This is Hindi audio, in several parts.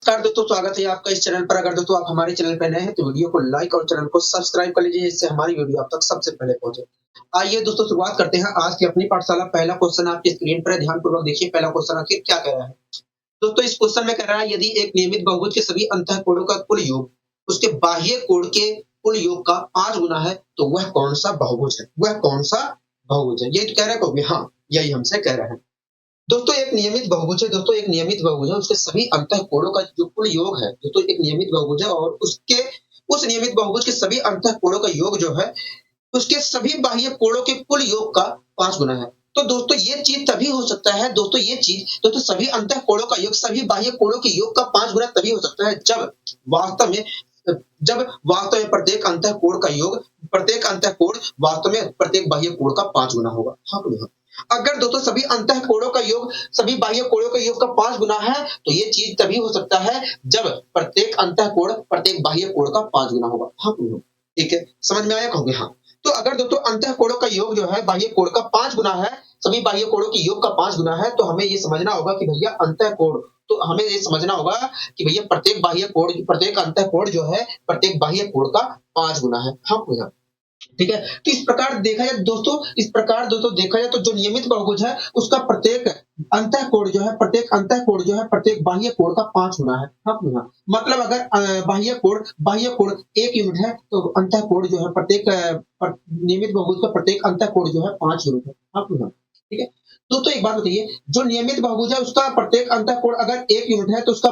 नमस्कार दोस्तों, स्वागत है आपका इस चैनल पर। अगर दोस्तों आप हमारे चैनल पर नए हैं तो वीडियो को लाइक और चैनल को सब्सक्राइब कर लीजिए, इससे हमारी वीडियो आप तक सबसे पहले पहुंचे। आइए दोस्तों, शुरुआत करते हैं आज की अपनी पाठशाला। पहला क्वेश्चन आपकी स्क्रीन पर है, ध्यानपूर्वक देखिए। पहला क्वेश्चन आखिर क्या कह रहा है दोस्तों? इस क्वेश्चन में कह रहा है, यदि एक नियमित बहुभुज के सभी अंतःकोणों का कुल योग उसके बाह्य कोण के कुल योग का 5 गुना है तो वह कौन सा बहुभुज है? वह कौन सा बहुभुज है? ये कह रहा है कहोगे, हाँ यही हमसे कह रहा है। दोस्तों एक नियमित बहुभुज है, दोस्तों एक नियमित बहुभुज है, उसके सभी अंतःकोणों का जो कुल योग है, दोस्तों एक नियमित बहुभुज है और उसके उस नियमित बहुभुज के सभी अंतःकोणों का योग जो है, उसके सभी बाह्य कोणों के कुल योग का 5 गुना है। तो दोस्तों ये चीज तभी हो सकता है, दोस्तों सभी अंतःकोणों का योग सभी बाह्य कोणों के योग का 5 गुना तभी हो सकता है वास्तव में जब वास्तव में प्रत्येक अंतःकोण वास्तव में प्रत्येक बाह्य कोण का 5 गुना होगा। हाँ बोलिए हाँ। अगर दोस्तों सभी अंतःकोणों का योग सभी बाह्य कोणों का योग का 5 गुना है तो ये चीज तभी हो सकता है जब प्रत्येक अंतःकोण प्रत्येक बाह्य कोण का 5 गुना होगा। हाँ बोलिए हाँ। ठीक है, समझ में आया कहोगे हाँ। तो अगर दोस्तों अंतःकोणों का योग जो है बाह्य कोण का 5 गुना है, सभी बाह्य कोणों के योग का 5 गुना है, तो हमें ये समझना होगा कि भैया अंतःकोण तो हमें ये समझना होगा कि भैया प्रत्येक अंतःकोण जो है प्रत्येक बाह्य कोण का 5 गुना है। हाँ भैया। ठीक है, तो इस प्रकार दोस्तों देखा जाए तो जो नियमित बहुभुज है उसका प्रत्येक अंतःकोण जो है प्रत्येक बाह्य कोण का 5 गुना है। हाँ भैया। मतलब अगर बाह्य कोण 1 यूनिट है तो अंतःकोण जो है नियमित बहुभुज का प्रत्येक अंतःकोण जो है 5 यूनिट है। हाँ भैया। ठीक है, दोस्तों एक बात बताइए, जो नियमित बहुभुज है उसका प्रत्येक अंतःकोण अगर 1 यूनिट है तो उसका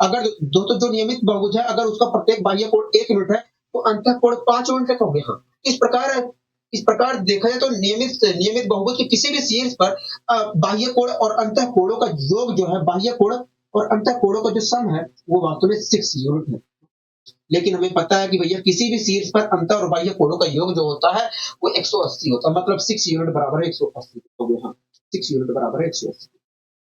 अगर दोस्तों जो नियमित बहुभुज है अगर उसका प्रत्येक बाह्य कोण 1 यूनिट है तो अंतःकोण 5 यूनिट का कहोगे हाँ। इस प्रकार देखा जाए तो नियमित बहुभुज के किसी भी शीर्ष पर बाह्य कोण और अंतःकोणों का योग जो है बाह्य कोण और अंतःकोणों का जो सम है वो वास्तव में 6 यूनिट है। लेकिन हमें पता है कि भैया किसी भी शीर्ष पर अंतर और बाह्य कोणों का योग जो होता है वो 180 होता है। मतलब 6 यूनिट बराबर है 180 हो गया। हाँ, 6 यूनिट बराबर है 180।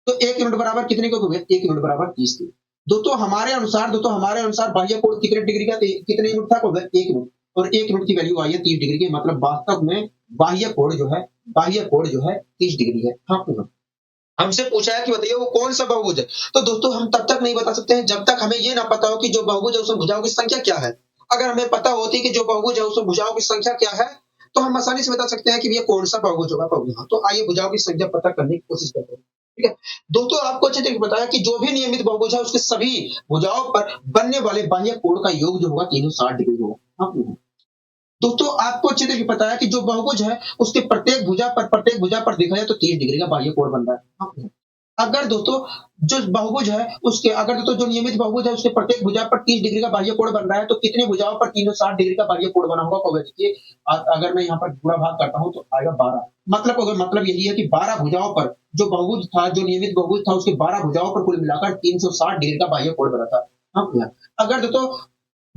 तो 1 यूनिट बराबर कितने को हो गया? 1 यूनिट बराबर 30 के। दोस्तों हमारे अनुसार बाह्य कोण कितने डिग्री का कितने यूनिट था? हो गया 1 यूनिट। और 1 यूनिट की वैल्यू आई है 30 डिग्री की। मतलब वास्तव में बाह्य कोण जो है 30 डिग्री है। हाँ पूरा हमसे पूछा है कि बताइए वो कौन सा बहुभुज है। तो दोस्तों हम तब तक नहीं बता सकते हैं जब तक हमें ये ना पता हो कि जो बहुभुज है उसमें भुजाओं की संख्या क्या है। अगर हमें पता होती कि जो बहुभुज है उसमें भुजाओं की संख्या क्या है तो हम आसानी से बता सकते हैं कि ये कौन सा बहुभुज होगा। हाँ, तो आइए भुजाओं की संख्या पता करने की कोशिश करते हैं। ठीक है, दोस्तों आपको अच्छे तरीके बताया कि जो भी नियमित बहुभुज है उसके सभी भुजाओं पर बनने वाले बाह्य कोण का योग जो होगा 360 डिग्री होगा। हाँ, दोस्तों आपको अच्छे तरीके पता है कि जो बहुभुज है उसके प्रत्येक भुजा पर देखा जाए तो 30 डिग्री का बाह्य कोण बन रहा है। हाँ, अगर दोस्तों जो बहुभुज है उसके अगर दोस्तों जो नियमित बहुभुज है उसके प्रत्येक भुजा पर 30 डिग्री का बाह्य कोण बन रहा है तो कितनी भुजाओं पर 360 डिग्री का बाह्य कोण बना होगा? कहोगे देखिए अगर मैं यहाँ पर गुणा भाग करता हूँ तो आएगा 12। मतलब यही है कि 12 भुजाओं पर जो बहुभुज था जो नियमित बहुभुज था उसके 12 भुजाओं पर कुल मिलाकर 360 डिग्री का बाह्य कोण बना था। हाँ भैया। अगर दोस्तों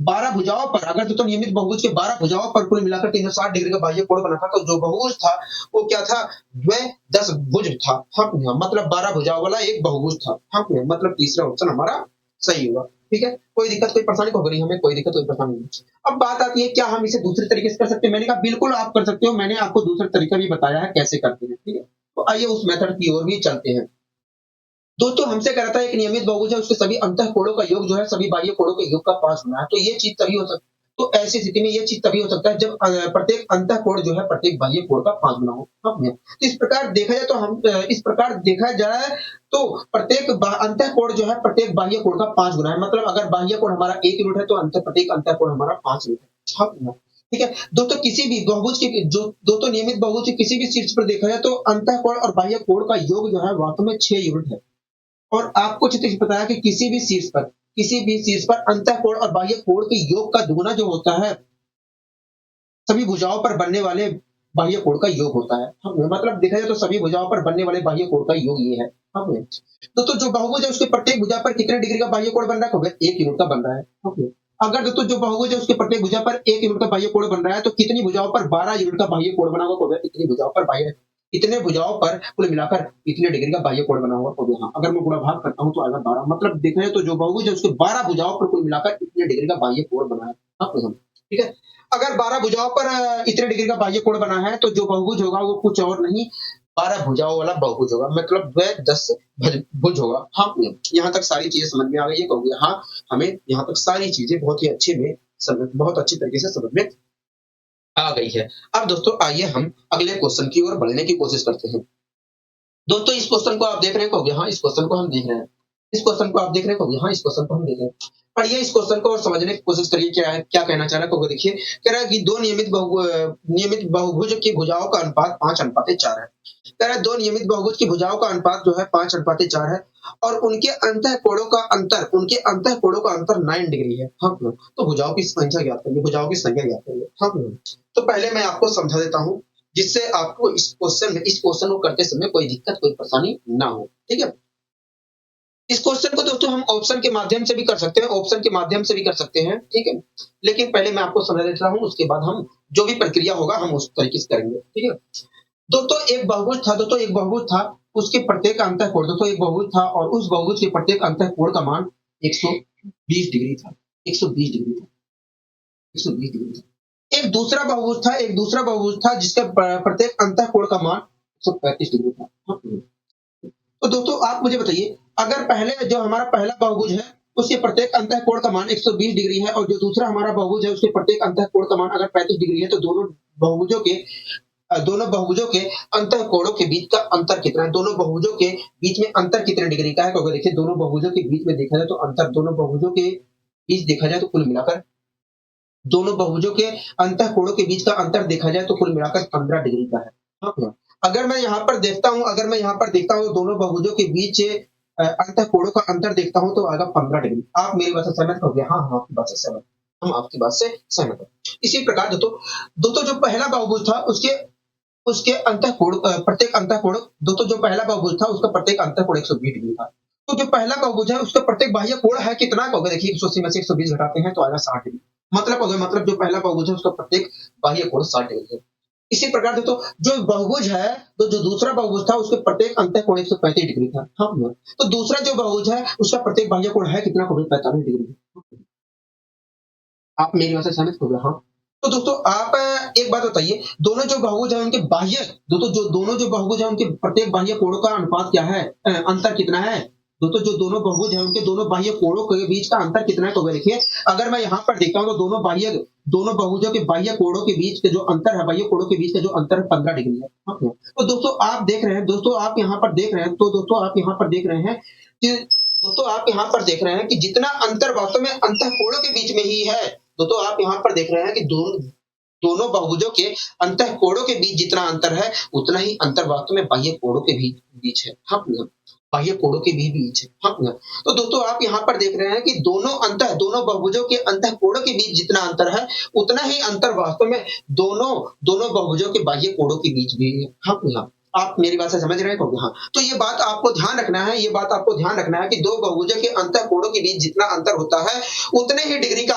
12 भुजाओं पर अगर दोस्तों नियमित बहुभुज के 12 भुजाओं पर कुल मिलाकर 360 डिग्री का बाह्य कोण बना था तो जो बहुभुज था वो क्या था? द्वय-दश भुज था। हाँ भैया। मतलब 12 भुजाओं वाला एक बहुभुज था। हाँ भैया। मतलब तीसरा ऑप्शन हमारा सही होगा। ठीक है, कोई दिक्कत कोई परेशानी तो नहीं, हमें कोई दिक्कत कोई परेशानी नहीं। अब बात आती है क्या हम इसे दूसरे तरीके से कर सकते हैं? मैंने कहा बिल्कुल आप कर सकते हो, मैंने आपको दूसरा तरीका भी बताया है कैसे करते हैं। ठीक है, तो आइए उस मेथड की ओर भी चलते हैं। दोस्तों हमसे कह रहा था एक नियमित बहुभुज है उसके सभी अंतःकोणों का योग जो है सभी बाह्य कोणों के योग का 5 गुना है। तो ये चीज तभी हो सकता तो ऐसी स्थिति में ये चीज तभी हो सकता है जब प्रत्येक अंतःकोण जो है प्रत्येक बाह्य कोण का 5 गुना हो। हाँ भैया। तो इस प्रकार देखा जाए तो अंतःकोण जो है प्रत्येक बाह्य कोण का 5 गुना है। मतलब अगर बाह्य कोण हमारा 1 यूनिट है तो प्रत्येक अंतःकोण हमारा 5 यूनिट है। हाँ भैया। ठीक है, दोस्तों किसी भी बहुभुज के जो दोस्तों नियमित बहुभुज के किसी भी शीर्ष पर देखा जाए तो अंतःकोण और बाह्य कोण का योग जो है वास्तव में 6 यूनिट है। और आपको अच्छे से पता है कि किसी भी शीर्ष पर अंतःकोण और बाह्य कोण के योग का दुगुना जो होता है सभी भुजाओं पर बनने वाले बाह्य कोण का योग होता है। हाँ, मतलब देखा जाए तो सभी भुजाओं पर बनने वाले बाह्य कोण का योग ये है। हाँ, तो जो बहुभुज है उसके प्रत्येक भुजा पर कितने डिग्री का बाह्य कोण बन रहा है? 1 यूनिट का बन रहा है। हाँ, अगर दोस्तों जो बहुभुज है उसके प्रत्येक भुजा पर 1 यूनिट का बाह्य कोण बन रहा है तो कितनी भुजाओं पर 12 यूनिट का बाह्य कोण बना होगा? इतने भुजाओं पर कुल मिलाकर इतने डिग्री का बाह्य कोण बना होगा। तो हाँ, अगर मैं गुणा भाग करता हूँ तो आएगा 12। मतलब देखा जाए तो जो बहुभुज है उसके 12 भुजाओं पर कुल मिलाकर इतने डिग्री का बाह्य कोण बना है। हाँ, ठीक है, अगर 12 भुजाओं पर इतने डिग्री का बाह्य कोण बना है तो जो बहुभुज होगा वो कुछ और नहीं 12 भुजाओं वाला बहुभुज होगा, मतलब द्वय 10 भुज होगा। हाँ, यहाँ तक सारी चीजें समझ में आ गई है, कहोगे हाँ, हमें यहाँ तक सारी चीजें बहुत ही अच्छे में समझ, बहुत अच्छी तरीके से समझ में आ गई है। अब दोस्तों आइए हम अगले क्वेश्चन की ओर बढ़ने की कोशिश करते हैं। दोस्तों इस क्वेश्चन को आप देख रहे हैं, कहोगे हाँ, इस क्वेश्चन को हम देख रहे हैं। इस क्वेश्चन को आप देख रहे हैं, कहोगे हाँ, इस क्वेश्चन को हम देख रहे हैं। पढ़िए इस क्वेश्चन को और समझने की कोशिश करिए, क्या है, क्या कहना चाह रहा है, कहोगे देखिए, कह रहा है कि दो नियमित बहुभुज की भुजाओं का अनुपात 5:4 है। कह रहा है दो नियमित बहुभुज की भुजाओं का अनुपात जो है 5:4 है, और उनके अंतः कोणों का अंतर 9 डिग्री है। हाँ, तो भुजाओं की संख्या ज्ञात करिए, भुजाओं की संख्या ज्ञात करिए। हाँ, तो पहले मैं आपको समझा देता हूँ, जिससे आपको इस क्वेश्चन को करते समय कोई दिक्कत, कोई परेशानी ना हो। ठीक है? इस क्वेश्चन को दोस्तों हम ऑप्शन के माध्यम से भी कर सकते हैं, ऑप्शन के माध्यम से भी कर सकते हैं। ठीक है? लेकिन पहले मैं आपको समझा देता हूँ, उसके बाद हम जो भी प्रक्रिया होगा हम उस तरीके से करेंगे। ठीक है? दोस्तों एक बहुभुज था, उसके प्रत्येक अंतःकोण, दोस्तों एक बहुभुज था और उस बहुभुज के प्रत्येक अंतःकोण का मान 120 डिग्री था। 120 डिग्री था। 120 डिग्री था। एक दूसरा बहुभुज था जिसका प्रत्येक अंतःकोण का मान 135 डिग्री था। हाँ, तो दोस्तों आप मुझे बताइए, अगर पहले जो हमारा पहला बहुभुज है उसके प्रत्येक अंतःकोण का मान 120 डिग्री है, और जो दूसरा हमारा बहुभुज है उसके प्रत्येक अंतःकोण का मान अगर 35 डिग्री है, तो दोनों बहुभुजों के अंतःकोणों के बीच का अंतर कितना है? दोनों बहुभुजों के बीच में अंतर कितने डिग्री का है? क्योंकि देखिए दोनों बहुभुजों के बीच में देखा जाए तो अंतर, दोनों बहुभुजों के बीच देखा जाए तो कुल मिलाकर, दोनों बहुभुजों के अंतःकोणों के बीच का अंतर देखा जाए तो कुल मिलाकर 15 डिग्री का है। हाँ, अगर मैं यहाँ पर देखता हूँ तो दोनों बहुभुजों के बीच अंतःकोणों का अंतर देखता हूँ तो आएगा 15 डिग्री। आप मेरी बात से सहमत हो गए? हाँ, हम आपकी बात से सहमत, हम आपकी बात से सहमत हैं। इसी प्रकार दोस्तों दोस्तों जो पहला बहुभुज था उसके उसके अंतःकोण प्रत्येक अंतःकोण, दोस्तों जो पहला बहुभुज था उसका प्रत्येक अंतःकोण 120 डिग्री था। तो जो पहला बहुभुज है उसका प्रत्येक बाह्य कोण है कितना? होगा देखिए 180 में से 120 घटाते हैं तो आएगा 60 डिग्री। मतलब जो पहला बहुभुज है उसका प्रत्येक बाह्य कोण 60 डिग्री है। इसी प्रकार से तो जो बहुभुज है, तो जो दूसरा बहुभुज था उसके प्रत्येक अंतःकोण 135 डिग्री था। हाँ, तो दूसरा जो बहुभुज है उसका प्रत्येक बाह्य कोण है कितना? 45 डिग्री। आप मेरी बात से सहमत हो गए? हाँ। तो दोस्तों आप एक बात बताइए, दोनों जो बहुभुज है उनके प्रत्येक बाह्य कोणों का अनुपात क्या है? अंतर कितना है? दोस्तों जो दोनों बहुभुज है उनके दोनों बाह्य कोणों के बीच का अंतर कितना है? तो वह देखिए, अगर मैं यहाँ पर देखता हूँ तो दोनों बहुभुजों के बाह्य कोणों के बीच का जो अंतर है, बाह्य कोणों के बीच का जो अंतर है 15 डिग्री है। हाँ, तो दोस्तों आप यहाँ पर देख रहे हैं, तो दोस्तों आप यहाँ पर देख रहे हैं कि जितना अंतर वास्तव में अंतःकोणों के बीच में ही है। दोस्तों आप यहाँ पर देख रहे हैं कि दोनों बहुभुजों के अंतःकोणों के बीच जितना अंतर है, उतना ही अंतर वास्तव में बाह्य कोणों के भी बीच है। हाँ, बाह्य कोणों के भी बीच है। हाँ, तो दोस्तों आप यहाँ पर देख रहे हैं कि दोनों बहुभुजों के अंतःकोणों के बीच जितना अंतर है, उतना ही अंतर वास्तव में दोनों दोनों बहुभुजों के बाह्य कोणों के बीच भी है। हाँ, आप मेरी बात से समझ रहे हैं? हाँ, तो ये बात आपको ध्यान रखना है कि दो बहुभुजों के अंतःकोणों के बीच जितना अंतर होता है, उतने ही डिग्री का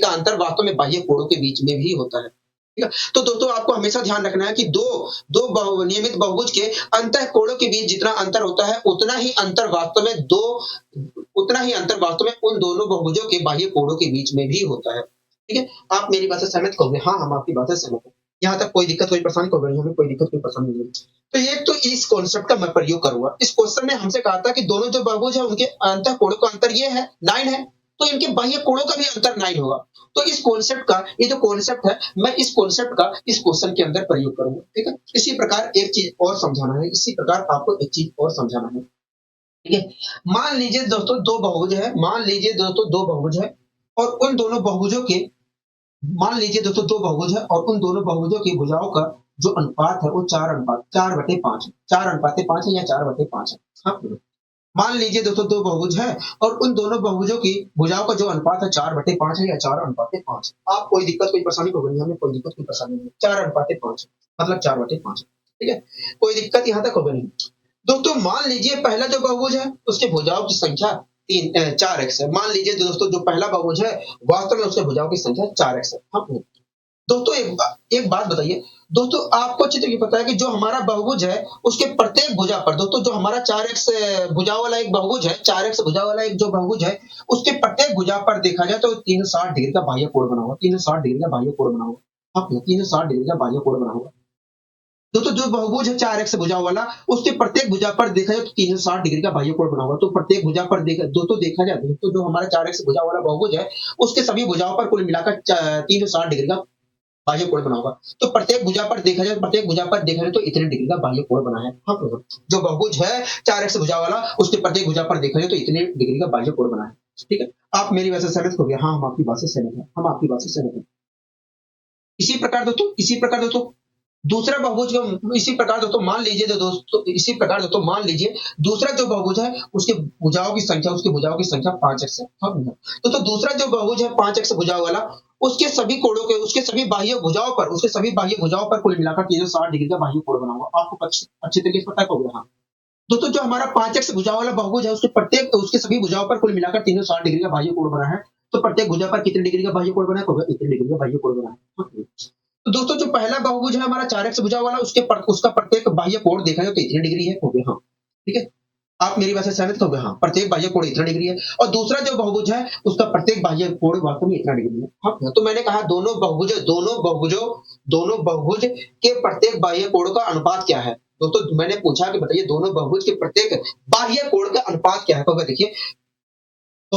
अंतर वास्तव में बाह्य कोणों के बीच में भी होता है। ठीक है? तो दोस्तों आपको हमेशा ध्यान रखना है कि नियमित बहुभुज के अंतःकोणों के बीच जितना अंतर होता है, उतना ही अंतर वास्तव में उन दोनों बहुभुजों के बाह्य कोणों के बीच में भी होता है। ठीक है? आप मेरी बात से सहमत होंगे? हाँ, हम आपकी बात से सहमत हैं। यहाँ तक कोई दिक्कत, कोई परेशानी तो नहीं, हमें कोई दिक्कत, कोई परेशानी नहीं है। तो ये तो इस कॉन्सेप्ट का मैं प्रयोग करूंगा। इस क्वेश्चन ने हमसे कहा था कि दोनों जो बहुभुज है उनके अंतःकोणों का अंतर ये है 9 है, तो इनके बाह्य कोणों का भी अंतर 9 होगा। तो ये जो कॉन्सेप्ट है, मैं इस कॉन्सेप्ट का इस क्वेश्चन के अंदर प्रयोग करूंगा। ठीक है? इसी प्रकार एक चीज और समझाना है, इसी प्रकार आपको एक चीज और समझाना है। ठीक है? मान लीजिए दोस्तों दो बहुभुज है और उन दोनों बहुभुजों के मान लीजिए दोस्तों दो बहुभुज है और उन दोनों बहुभुजों की भुजाओं का जो अनुपात है वो 4:5 है। 4:5 है या 4/5 है। हाँ, मान लीजिए दोस्तों दो बहुभुज है और उन दोनों बहुभुजों की भुजाओं का जो अनुपात है 4/5 है या 4:5 है। आप कोई दिक्कत, कोई परेशानी को नहीं, हमें कोई दिक्कत, कोई परेशानी नहीं। 4:5 मतलब 4/5 है। ठीक है? कोई दिक्कत यहाँ तक होगा नहीं। दोस्तों मान लीजिए पहला जो बहुभुज है उसके भुजाओं की संख्या 4x है। मान लीजिए दोस्तों जो पहला बहुभुज है वास्तव में उसके भुजाओं की संख्या 4x है। हाँ, दोस्तों एक बात बताइए, दोस्तों आपको अच्छी तरीके पता है कि जो हमारा बहुभुज है उसके प्रत्येक भुजा पर, दोस्तों जो हमारा 4x भुजा वाला एक बहुभुज है, 4x भुजा वाला एक जो बहुभुज है, उसके प्रत्येक भुजा पर देखा जाए तो 360 डिग्री का बाह्य कोण बना होगा। 360 डिग्री का बाह्य कोण बना होगा। हाँ, 360 डिग्री का बाह्य कोण बना होगा। दोस्तों जो बहुभुज है 4x भुजाओं वाला, उसके प्रत्येक भुजा पर देखा जाए तो 360 डिग्री का बाह्य कोण बना हुआ। तो प्रत्येक भुजा पर देखा जाए तो जो हमारा 4x भुजा वाला बहुभुज है, उसके सभी भुजाओं पर कुल मिलाकर 360 डिग्री का बाह्य कोण बना होगा। तो प्रत्येक भुजा पर देखा जाए तो इतने डिग्री का बाह्य कोण बना है। हाँ, जो बहुभुज है 4x भुजा वाला, उसके प्रत्येक भुजा पर देखा जाए तो इतने डिग्री का बाह्य कोण बना है। ठीक है, आप मेरी बात से सहमत हो गए? हाँ, हम आपकी बात से सहमत हैं, हम आपकी बात से सहमत हैं। इसी प्रकार दोस्तों दूसरा बहुभुज इसी प्रकार दोस्तों मान लीजिए दूसरा जो बहुभुज है उसके भुजाओं की संख्या 5x है। हाँ भैया। तो दूसरा जो बहुभुज है 5x भुजाओं वाला, उसके सभी बाह्य भुजाओं पर कुल मिलाकर 360 डिग्री का बाह्य कोण बना हुआ। आपको अच्छे तरीके से पता होगा। हाँ, दोस्तों जो हमारा 5x भुजा वाला बहुभुज है, उसके सभी भुजाओं पर कुल मिलाकर 360 डिग्री का बाह्य कोण बना है। तो प्रत्येक भुजा पर कितने डिग्री का बाह्य कोण बना है? इतने डिग्री का बाह्य कोण बना है। हाँ। तो दोस्तों जो पहला बहुभुज है हमारा 4x भुजा वाला, उसका प्रत्येक बाह्य कोण देखा जाए तो इतनी डिग्री है। हो गया। हाँ, ठीक है, आप मेरी बात से सहमत हो गए? हाँ, प्रत्येक बाह्य कोण इतना डिग्री है। और दूसरा जो बहुभुज है उसका प्रत्येक बाह्य कोण वास्तव में इतना डिग्री है। हाँ, तो मैंने कहा दोनों बहुभुज के प्रत्येक बाह्य कोण का अनुपात क्या है। दोस्तों मैंने पूछा कि बताइए दोनों बहुभुज के प्रत्येक बाह्य कोण का अनुपात क्या है। तो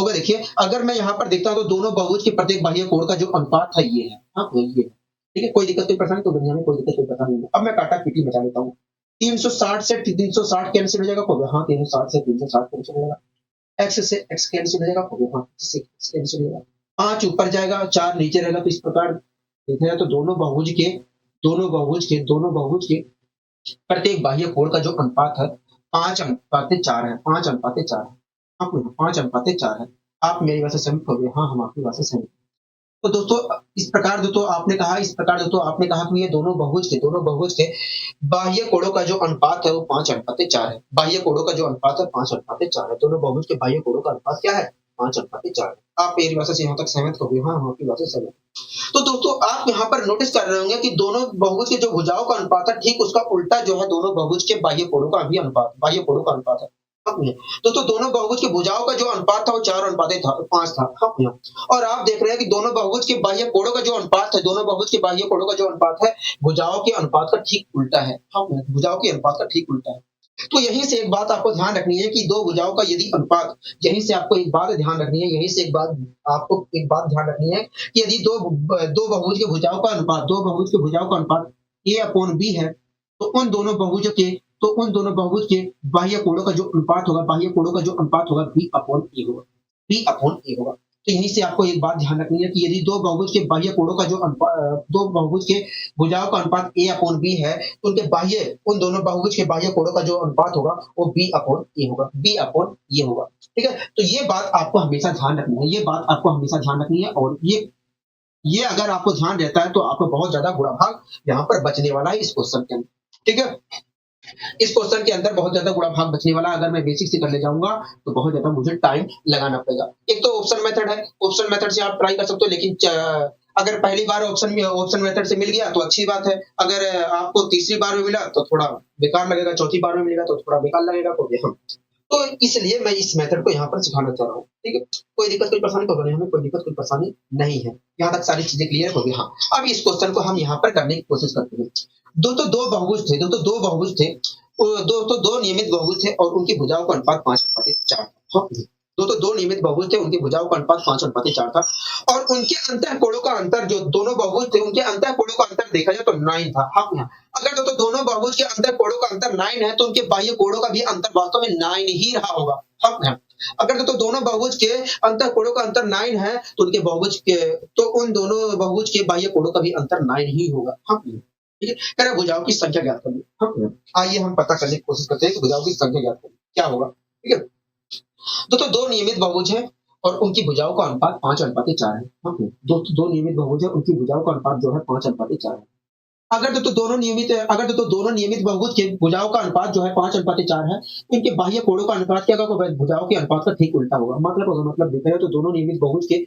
देखिए अगर मैं यहाँ पर देखता हूँ तो दोनों बहुभुज के प्रत्येक बाह्य कोण का जो अनुपात है ये है। हाँ, ये है। ठीक है, कोई दिक्कत कोई परेशानी तो दुनिया में कोई दिक्कत कोई परेशानी नहीं है। अब मैं काटा पीटी बता देता हूँ। 360 से 360 कैंसिल हो जाएगा। हो गया। हाँ, 360 से 360 कैंसिल हो जाएगा। एक्स से एक्स कैंसिल हो जाएगा। हो गया। हाँ, इससे एक्स कैंसिल हो जाएगा। 5 ऊपर जाएगा, 4 नीचे रहेगा। तो इस प्रकार देखा जाए तो दोनों बहुभुज के प्रत्येक बाह्य कोण का जो अनुपात है 5:4 है। 5:4 है। आप 5:4 है। आप मेरी बात से सहमत हो गए? हाँ, हम आपकी बात से सहमत हैं। तो दोस्तों आपने कहा कि ये दोनों बहुभुज के बाह्य कोणों का जो अनुपात है वो 5:4 है। बाह्य कोणों का जो अनुपात है 5:4 है। दोनों बहुभुज के बाह्य कोणों का अनुपात क्या है? 5:4 है। आप मेरी भाषा से यहाँ तक सहमत हो गए? हाँ, हम आपकी बात से सहमत हैं। तो दोस्तों आप यहाँ पर नोटिस कर रहे होंगे कि दोनों बहुभुज के जो भुजाओं का अनुपात है, ठीक उसका उल्टा जो है दोनों बहुभुज के बाह्य कोणों का अनुपात है। हाँ भैया। दोस्तों दोनों बहुभुज के भुजाओं का जो अनुपात था वो 4:5 था। हाँ भैया। और आप देख रहे हैं कि दोनों बहुभुज के बाह्य कोणों का जो अनुपात है भुजाओं के अनुपात का ठीक उल्टा है। हाँ भैया, भुजाओं के अनुपात का ठीक उल्टा है। तो यहीं से एक बात आपको ध्यान रखनी है कि दो भुजाओं का यदि अनुपात, यहीं से आपको एक बात ध्यान रखनी है कि यदि दो बहुभुज के भुजाओं का अनुपात a/b है, तो उन दोनों बहुभुज के बाह्य कोणों का जो अनुपात होगा b/a होगा। b/a होगा। तो यहीं से आपको एक बात ध्यान रखनी है कि यदि दो बहुभुज के दो बहुभुज के भुजाओं का अनुपात a/b है, तो उन दोनों बहुभुज के बाह्य कोणों का जो अनुपात होगा वो b/a होगा। ठीक है, तो ये बात आपको हमेशा ध्यान रखनी है। और ये अगर आपको ध्यान रहता है तो आपको बहुत ज्यादा बुरा भाग यहाँ पर बचने वाला है इस क्वेश्चन के अंदर। ठीक है, इस क्वेश्चन के अंदर बहुत ज्यादा बुरा भाग बचने वाला है। अगर मैं बेसिक से कर ले जाऊंगा तो बहुत ज्यादा मुझे टाइम लगाना पड़ेगा। एक तो ऑप्शन मेथड है, ऑप्शन मेथड से आप ट्राई कर सकते हो, लेकिन अगर पहली बार ऑप्शन मेथड से मिल गया तो अच्छी बात है। अगर आपको तीसरी बार में मिला तो थोड़ा बेकार लगेगा, चौथी बार में मिलेगा तो थोड़ा बेकार लगेगा। तो इसलिए मैं इस मेथड को यहाँ पर सिखाना चाह रहा हूँ। ठीक है, कोई दिक्कत कोई परेशानी तो नहीं, हमें कोई दिक्कत कोई परेशानी नहीं है। यहाँ तक सारी चीजें क्लियर हो गई। हाँ, अब इस क्वेश्चन को हम यहाँ पर करने की कोशिश करते हैं। दो बहुभुज थे। दो नियमित बहुभुज थे और उनकी भुजाओं का अनुपात 5:4 था। दो नियमित बहुभुज थे, उनकी भुजाओं का अनुपात 5:4 था। और उनके अंतःकोणों का अंतर, जो दोनों बहुभुज थे उनके अंतःकोणों का अंतर देखा जाए तो 9 था। हाँ, अगर दोनों बहुभुज के अंतःकोणों का अंतर 9 है तो उनके बाह्य कोणों का भी अंतर वास्तव में 9 ही रहा होगा। हाँ, अगर दोनों बहुभुज के अंतःकोणों का अंतर 9 है तो उन दोनों बहुभुज के बाह्य कोणों का भी अंतर 9 ही होगा। हाँ, ठीक है, कह रहे भुजाओं की संख्या ज्ञात करिए। हाँ, आइए हम पता करने की कोशिश करते हैं कि भुजाओं की संख्या ज्ञात करिए क्या होगा। ठीक है, दो नियमित बहुभुज है और उनकी भुजाओं का अनुपात 5:4 है। हाँ, दो नियमित बहुभुज है, उनकी भुजाओं का अनुपात जो है 5:4 है। अगर दोनों नियमित बहुभुज के भुजाओं का अनुपात जो है 5:4 है, इनके बाह्य कोणों का अनुपात क्या होगा? भुजाओं के अनुपात का ठीक उल्टा होगा। मतलब देखा जाए तो दोनों नियमित बहुभुज के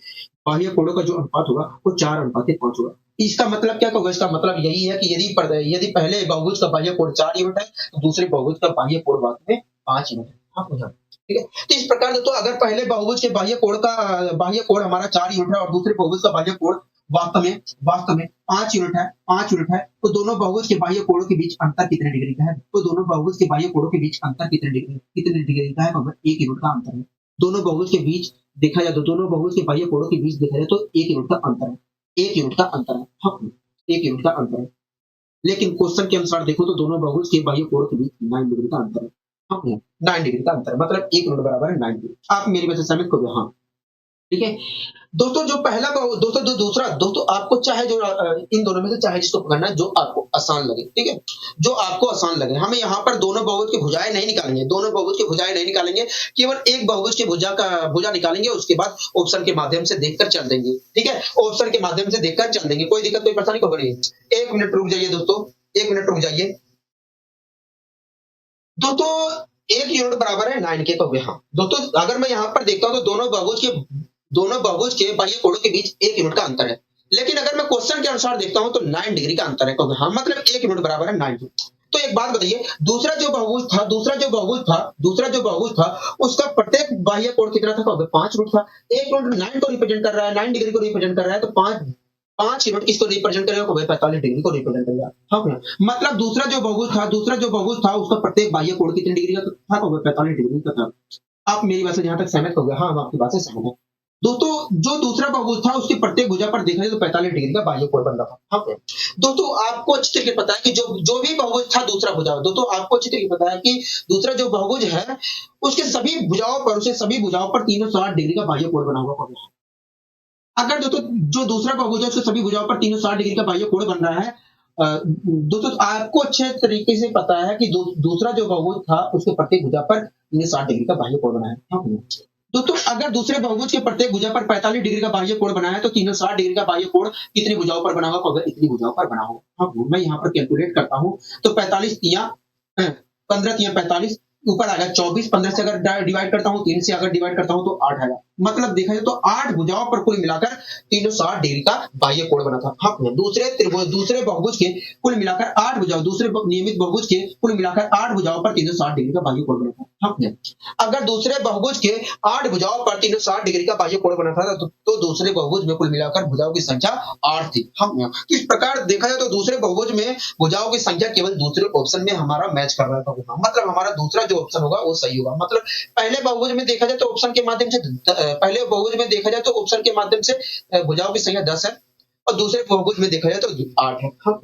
बाह्य कोणों का जो अनुपात होगा वो 4:5 होगा। इसका मतलब क्या होगा? इसका मतलब यही है कि यदि पहले बहुभुज का बाह्य कोण 4 यूनिट है तो दूसरे बहुभुज का बाह्य कोण वास्तव में 5 यूनिट है। हाँ, ठीक है, तो इस प्रकार अगर पहले बहुभुज के बाह्य कोण हमारा 4 यूनिट है और दूसरे बहुभुज का बाह्य कोण वास्तव में 5 यूनिट है, 5 यूनिट है, तो दोनों बहुभुज के बाह्य कोणों के बीच अंतर कितने डिग्री का है? तो दोनों बहुभुज के बाह्य कोणों के बीच अंतर कितने डिग्री का है? तो 1 यूनिट का अंतर है। दोनों बहुभुज के बीच देखा जाए तो दोनों बहुभुज के बाह्य कोणों के बीच देखा जाए तो 1 यूनिट का अंतर है। 1 यूनिट का अंतर है। हाँ, 1 यूनिट का अंतर है। लेकिन क्वेश्चन के अनुसार देखो तो दोनों बहुभुज के बाह्य कोणों के बीच 9 डिग्री का अंतर है। हाँ, 9 डिग्री का अंतर है, मतलब 1 यूनिट बराबर है 9 डिग्री। आप मेरी वजह से सहमत करोगे? हाँ, ठीक है। दोस्तों जो पहला दोस्तों जो दूसरा दोस्तों आपको चाहे जो इन दोनों में से चाहे जिसको पकड़ना है जो आपको आसान लगे, ठीक है, जो आपको आसान लगे। हमें यहाँ पर दोनों बहुभुज की भुजाएं नहीं निकालेंगे, दोनों बहुभुज की भुजाएं नहीं निकालेंगे, केवल एक बहुभुज की भुजा निकालेंगे, उसके बाद ऑप्शन के माध्यम से देखकर चल देंगे, ठीक है, ऑप्शन के माध्यम से देखकर चल देंगे, कोई दिक्कत कोई परेशानी को बनी। 1 मिनट रुक जाइए दोस्तों, 1 मिनट रुक जाइए दोस्तों। 1 यूनिट बराबर है 9 के, तो हाँ दोस्तों अगर मैं यहाँ पर देखता हूँ तो दोनों बहुभुज के बाह्य कोणों के बीच 1 यूनिट का अंतर है। लेकिन अगर मैं क्वेश्चन के अनुसार देखता हूं तो 9 डिग्री का अंतर है, क्योंकि हाँ मतलब 1 यूनिट बराबर है 9 की। तो एक बात बताइए, दूसरा जो बहुभुज था उसका प्रत्येक बाह्य कोण कितना था? 5 यूनिट था। 1 यूनिट 9 को रिप्रेजेंट कर रहा है, 9 डिग्री को रिप्रेजेंट कर रहा है, तो 5 यूनिट किसको रिप्रेजेंट करेगा? 45 डिग्री को रिप्रेजेंट करेगा। हाँ, मतलब दूसरा जो बहुभुज था उसका प्रत्येक बाह्य कोण कितने डिग्री का था? 45 डिग्री का था। आप मेरी बात से जहां तक सहमत हो गए? हाँ, हम आपकी बात से सहमत है। दोस्तों जो दूसरा बहुभुज था उसकी प्रत्येक भुजा पर देखा जाए तो 45 डिग्री का बाह्य कोण बन रहा था। हाँ, दोस्तों आपको अच्छी तरीके पता है कि जो भी बहुभुज था दूसरा भुजा, दोस्तों आपको अच्छी तरीके पता है कि दूसरा जो बहुभुज है उसके सभी भुजाओं पर 360 डिग्री का बाह्य कोण बना हुआ होगा। अगर दोस्तों जो दूसरा बहुभुज है उसके सभी भुजाओं पर 360 डिग्री का बाह्य कोण बन रहा है, दोस्तों आपको अच्छे तरीके से पता है कि दूसरा जो बहुभुज था उसके प्रत्येक भुजा पर 360 डिग्री का बाह्य कोण बना है। हाँ, दोस्तों अगर दूसरे बहुभुज के प्रत्येक भुजा पर 45 डिग्री का बाह्य कोण बना है तो 360 डिग्री का बाह्य कोण कितनी भुजाओं पर बना होगा? अगर इतनी भुजाओं पर बना होगा। हाँ, मैं यहाँ पर कैलकुलेट करता हूँ तो 45 तिया 15 तिया 45, ऊपर आ गया 24, 15 से अगर डिवाइड करता हूँ, 3 से अगर डिवाइड करता हूँ तो 8 आएगा। मतलब देखा जाए तो 8 भुजाओं पर कुल मिलाकर 360 डिग्री का बाह्य कोण बना था। हाँ, दूसरे बहुभुज के कुल मिलाकर 8 भुजाओं, दूसरे नियमित बहुभुज के कुल मिलाकर 8 भुजाओं पर 360 डिग्री का बाह्य कोण बना था। हाँ, अगर दूसरे बहुभुज के 8 भुजाओं पर 360 डिग्री का बाह्य कोण बना था तो दूसरे बहुभुज में कुल मिलाकर भुजाओं की संख्या 8 थी। हाँ, तो इस प्रकार देखा जाए तो दूसरे बहुभुज में भुजाओं की संख्या केवल दूसरे ऑप्शन में हमारा मैच कर रहा था। मतलब हमारा दूसरा जो ऑप्शन होगा वो सही होगा। मतलब पहले बहुभुज में देखा जाए तो ऑप्शन के माध्यम से भुजाओं की संख्या 10 है और दूसरे बहुभुज में देखा जाए तो 8 है। हाँ,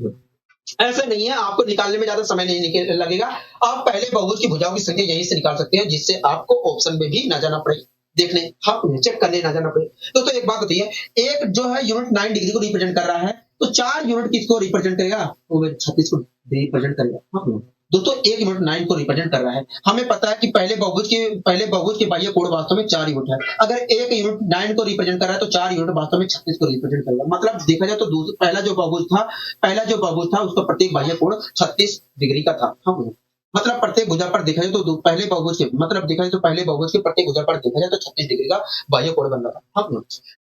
ऐसा नहीं है, आपको निकालने में ज्यादा समय नहीं लगेगा। आप पहले बहुभुज की भुजाओं की संख्या यहीं से निकाल सकते हैं, जिससे आपको ऑप्शन में भी ना जाना पड़े, देखने हाँ चेक करने ना जाना पड़े। तो एक बात बताइए, एक जो है यूनिट 9 डिग्री को रिप्रेजेंट कर रहा है तो 4 यूनिट किसको रिप्रेजेंट करेगा? वो 36 को रिप्रेजेंट करेगा। हाँ, दोस्तों 1 यूनिट 9 को रिप्रेजेंट कर रहा है। हमें पता है कि पहले बहुभुज के बाह्य कोण वास्तव में 4 यूनिट है। अगर 1 यूनिट 9 को रिप्रेजेंट कर रहा है तो 4 यूनिट वास्तव में 36 को रिप्रेजेंट करेगा। मतलब देखा जाए तो पहला जो बहुभुज था उसका प्रत्येक बाह्य कोण 36 डिग्री का था। हाँ, मतलब प्रत्येक भुजा पर देखा जाए तो पहले बहुभुज के प्रत्येक भुजा पर देखा जाए तो 36 डिग्री का बाह्य कोण बन रहा था। हाँ,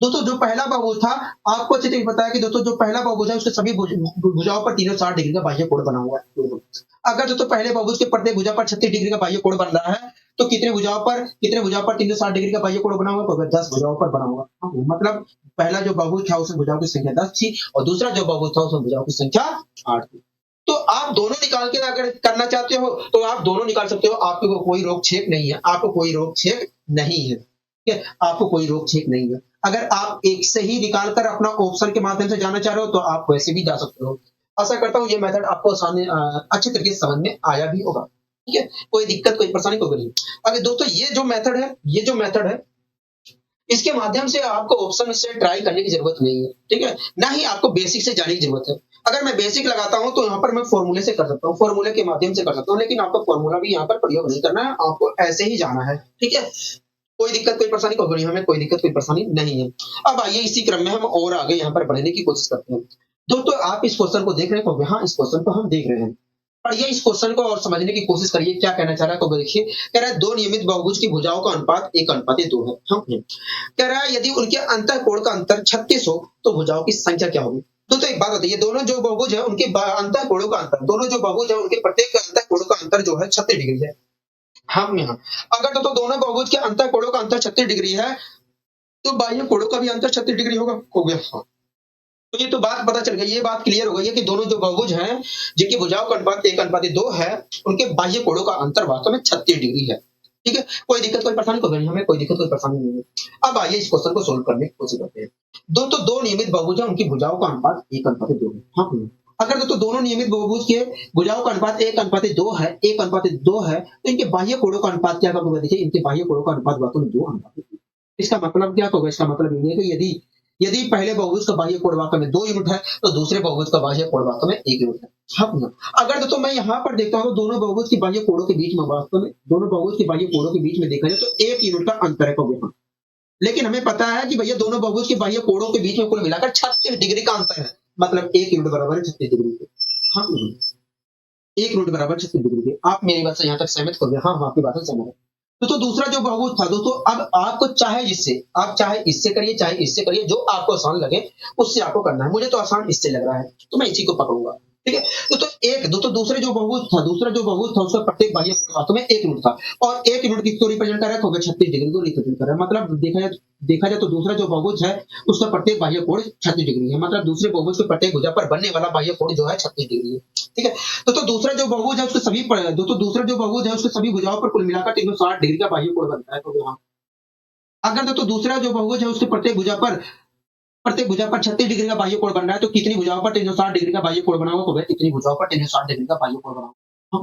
दोस्तों जो पहला बहुभुज था आपको अच्छी तरीके पता है कि दोस्तों जो पहला बहुभुज है उसके सभी भुजाओं पर 360 डिग्री का बाह्य कोण बना हुआ है। अगर दोस्तों पहले बहुभुज के प्रत्येक भुजा पर 36 डिग्री का बाह्य कोण बन रहा है तो कितने भुजाओं पर 360 डिग्री का बाह्य कोण बना हुआ? तो 10 भुजाओं पर बना हुआ। हाँ, मतलब पहला जो बहुभुज था उसमें भुजाओं की संख्या 10 थी और दूसरा जो बहुभुज था उसमें भुजाओं की संख्या 8 थी। तो आप दोनों निकाल के अगर करना चाहते हो तो आप दोनों निकाल सकते हो, आपको कोई रोक छेक नहीं है, ठीक है, आपको कोई रोक छेक नहीं है। अगर आप एक से ही निकालकर अपना ऑप्शन के माध्यम से जाना चाह रहे हो तो आप वैसे भी जा सकते हो। आशा करता हूँ ये मेथड आपको अच्छे तरीके से समझ में आया भी होगा। ठीक है, कोई दिक्कत कोई परेशानी को नहीं। अगर दोस्तों ये जो मेथड है इसके माध्यम से आपको ऑप्शन से ट्राई करने की जरूरत नहीं है, ठीक है, ना ही आपको बेसिक से जाने की जरूरत है। अगर मैं बेसिक लगाता हूं तो यहाँ पर मैं फॉर्मूले से कर सकता हूँ, फॉर्मूले के माध्यम से कर सकता हूँ, लेकिन आपको फॉर्मूला भी यहाँ पर प्रयोग नहीं करना है, आपको ऐसे ही जाना है। ठीक है, कोई दिक्कत कोई परेशानी को नहीं, हमें कोई दिक्कत कोई परेशानी नहीं है। अब आइए इसी क्रम में हम और आगे यहाँ पर बढ़ने की कोशिश करते हैं। दोस्तों आप इस क्वेश्चन को देख रहे हैं? हाँ, इस क्वेश्चन को हम देख रहे हैं। पढ़िए इस क्वेश्चन को और समझने की कोशिश करिए, क्या कहना चाह रहा है तो देखिए। कह रहा है दो नियमित बहुभुज की भुजाओं का अनुपात 1:2 है। हाँ, कह रहा है यदि उनके अंतःकोण का अंतर 36 हो तो भुजाओं की संख्या क्या होगी? तो एक बात बताइए, दोनों जो बहुभुज है उनके अंतःकोणों का अंतर, दोनों जो बहुभुज है उनके प्रत्येक अंतःकोण का अंतर जो है 36 डिग्री है। हम यहाँ अगर तो दोनों बहुभुज के अंतःकोणों का अंतर 36 डिग्री है तो बाह्य कोणों का भी अंतर 36 डिग्री होगा। हो गया। हाँ, तो ये तो बात पता चल गई, ये बात क्लियर हो गई है कि दोनों जो बहुभुज हैं, जिनकी भुजाओं का अनुपात 1:2 है, उनके बाह्य कोणों का अंतर वास्तव में 36 डिग्री है। ठीक है? कोई दिक्कत, कोई परेशानी कोई नहीं, हमें कोई दिक्कत, कोई परेशानी नहीं है। अब आइए इस क्वेश्चन को सोल्व करने की कोशिश करते हैं। दो नियमित बहुभुज हैं, उनकी भुजाओं का अनुपात 1:2 है। हाँ, अगर दोनों नियमित बहुभुज के भुजाओं का अनुपात 1:2 है, 1:2 है, तो इनके बाह्य कोणों का अनुपात क्या होगा? देखिए, इनके बाह्य कोणों का अनुपात वास्तव में 2:3। इसका मतलब क्या होगा? इसका मतलब ये है कि यदि यदि पहले बहुभुज का बाह्य कोण वास्तव में 2 यूनिट है, तो दूसरे बहुभुज का बाह्य कोण वास्तव में 1 यूनिट है। हाँ, अगर दोस्तों मैं यहाँ पर देखता हूँ, तो दोनों बहुभुज की बाह्य कोणों के बीच में वास्तव में दोनों बहुभुज की बाह्य कोणों के बीच में देखा जाए तो 1 यूनिट का अंतर है कहोगे। हाँ। लेकिन हमें पता है कि भैया दोनों बहुभुज के बाह्य कोणों के बीच में कुल मिलाकर 36 डिग्री का अंतर है। मतलब 1 यूनिट बराबर है 36 डिग्री के। हाँ, 1 यूनिट बराबर 36 डिग्री के। आप मेरी बात से यहाँ तक सहमत हो गए? हाँ, हाँ, आपकी बात से सहमत है। तो दूसरा जो बहुभुज था दोस्तों, अब आपको चाहे इससे करिए, चाहे इससे करिए, जो आपको आसान लगे उससे आपको करना है। मुझे तो आसान इससे लग रहा है, तो मैं इसी को पकड़ूंगा। ठीक है? दूसरा जो बहुभुज था उसका प्रत्येक बाह्य कोण वास्तव में 1 यूनिट था, और 1 यूनिट किसको रिप्रेजेंट कर रहा है? तो 36 डिग्री को रिप्रेजेंट कर रहा है। मतलब देखा जाए तो दूसरा जो बहुभुज है उसका प्रत्येक बाह्य कोण 36 डिग्री है। मतलब दूसरे बहुभुज के प्रत्येक भुजा पर बनने वाला बाह्य कोण जो है 36 डिग्री है। ठीक है? तो दूसरा जो बहुभुज है उसके सभी भुजाओं पर कुल मिलाकर 360 डिग्री का बाह्य कोण बनता है। तो यहाँ अगर दूसरा जो बहुभुज है उसके प्रत्येक भुजा पर 36 डिग्री का बाह्य कोण बन रहा है, तो कितनी भुजाओं पर 360 डिग्री का बाह्य कोण बना होगा? तो भाई कितनी भुजाओं पर 360 डिग्री का बाह्य कोण बना होगा? हाँ,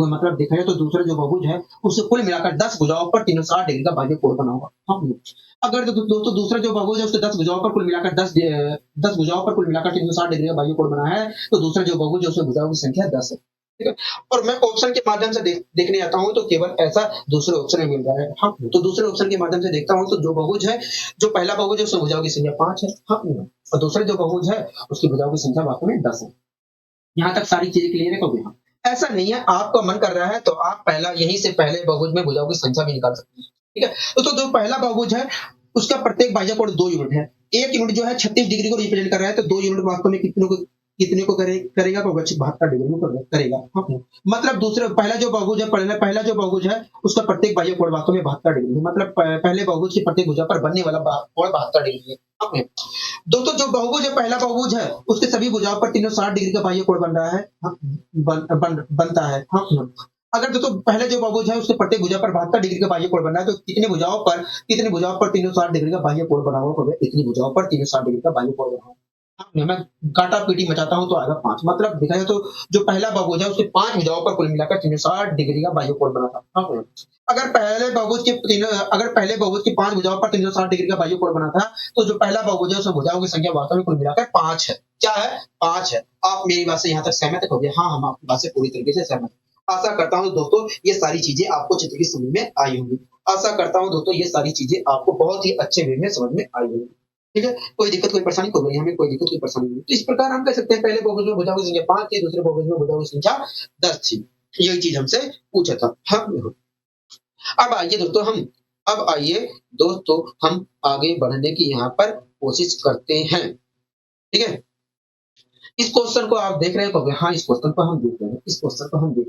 मतलब देखा जाए तो दूसरा जो बहुभुज है उससे कुल मिलाकर 10 भुजाओं पर 360 डिग्री का बाह्य कोण बना होगा। हाँ, अगर दोस्तों दूसरा जो बहुभुज है उसके 10 भुजाओं पर कुल मिलाकर 360 डिग्री का बाह्य कोण बना है, तो दूसरा जो बहुभुज है उसमें भुजाओं की संख्या 10 है। ठीक है? और मैं ऑप्शन के माध्यम से देखने आता हूँ, तो केवल ऐसा दूसरे ऑप्शन में मिल रहा है। हाँ, तो दूसरे ऑप्शन के माध्यम से देखता हूँ, तो जो बहुभुज है, जो पहला बहुभुज है उसमें भुजाओं की संख्या 5 है। हाँ, और दूसरे जो बहुभुज है उसकी भुजाओं की संख्या वास्तव में 10 है। यहाँ तक सारी चीजें क्लियर है कभी? हाँ, ऐसा नहीं है, आपका मन कर रहा है तो आप यहीं से पहले बहुभुज में भुजाओं की संख्या भी निकाल सकते हैं। ठीक है? तो जो पहला बहुभुज है उसका प्रत्येक बाह्य कोण 2 यूनिट है। 1 यूनिट जो है 36 डिग्री को रिप्रेजेंट कर रहा है, तो 2 यूनिट वास्तव में कितने को करेगा? 72 डिग्री को करेगा। हाँ, मतलब पहला जो बहुभुज है उसका प्रत्येक बाह्य कोण वास्तव में 72 डिग्री है। मतलब पहले बहुभुज की प्रत्येक भुजा पर बनने वाला कोण 72 डिग्री है। हाँ, दोस्तों जो बहुभुज है, पहला बहुभुज है, उसके सभी भुजाओं पर 360 डिग्री का बाह्य कोण बन रहा है। हाँ, बनता है। हाँ, अगर दोस्तों पहले जो बहुभुज है उसके प्रत्येक भुजा पर 72 डिग्री का बाह्य कोण बन रहा है, तो कितनी भुजाओं पर 360 डिग्री का बाह्य कोण बना होगा? इतनी भुजाओं पर 360 डिग्री का बाह्य कोण बना होगा। हाँ, मैं काटा पीटी मचाता हूं तो आएगा 5। मतलब देखा जाए तो जो पहला बहुभुज है उसके 5 भुजाओं पर कुल मिलाकर 360 डिग्री का बाह्य कोण बना था। हाँ, अगर पहले बहुभुज की 5 भुजाओं पर 360 डिग्री का बाह्य कोण बना था, तो जो पहला बहुभुज है उसमें भुजाओं की संख्या वास्तव में कुल मिलाकर 5 है। क्या है? 5 है। आप मेरी बात से यहाँ तक सहमत हो गए? हाँ, हम आपकी बात से पूरी तरीके से सहमत हैं। आशा करता हूँ दोस्तों ये सारी चीजें आपको चित्र की समझ में आई होंगी। आशा करता हूँ दोस्तों ये सारी चीजें आपको बहुत ही अच्छे वे में समझ में आई होंगी। ठीक है? कोई दिक्कत, कोई परेशानी कोई नहीं, हमें कोई दिक्कत, कोई परेशानी नहीं। तो इस प्रकार हम कह सकते हैं पहले बहुभुज में भुजाओं की संख्या 5 थी, दूसरे बहुभुज में भुजाओं की संख्या 10 थी। यही चीज हमसे पूछा था। हाँ, अब आइए दोस्तों हम आगे बढ़ने की यहाँ पर कोशिश करते हैं। ठीक है? इस क्वेश्चन को आप देख रहे हो? हाँ, इस क्वेश्चन को हम देख रहे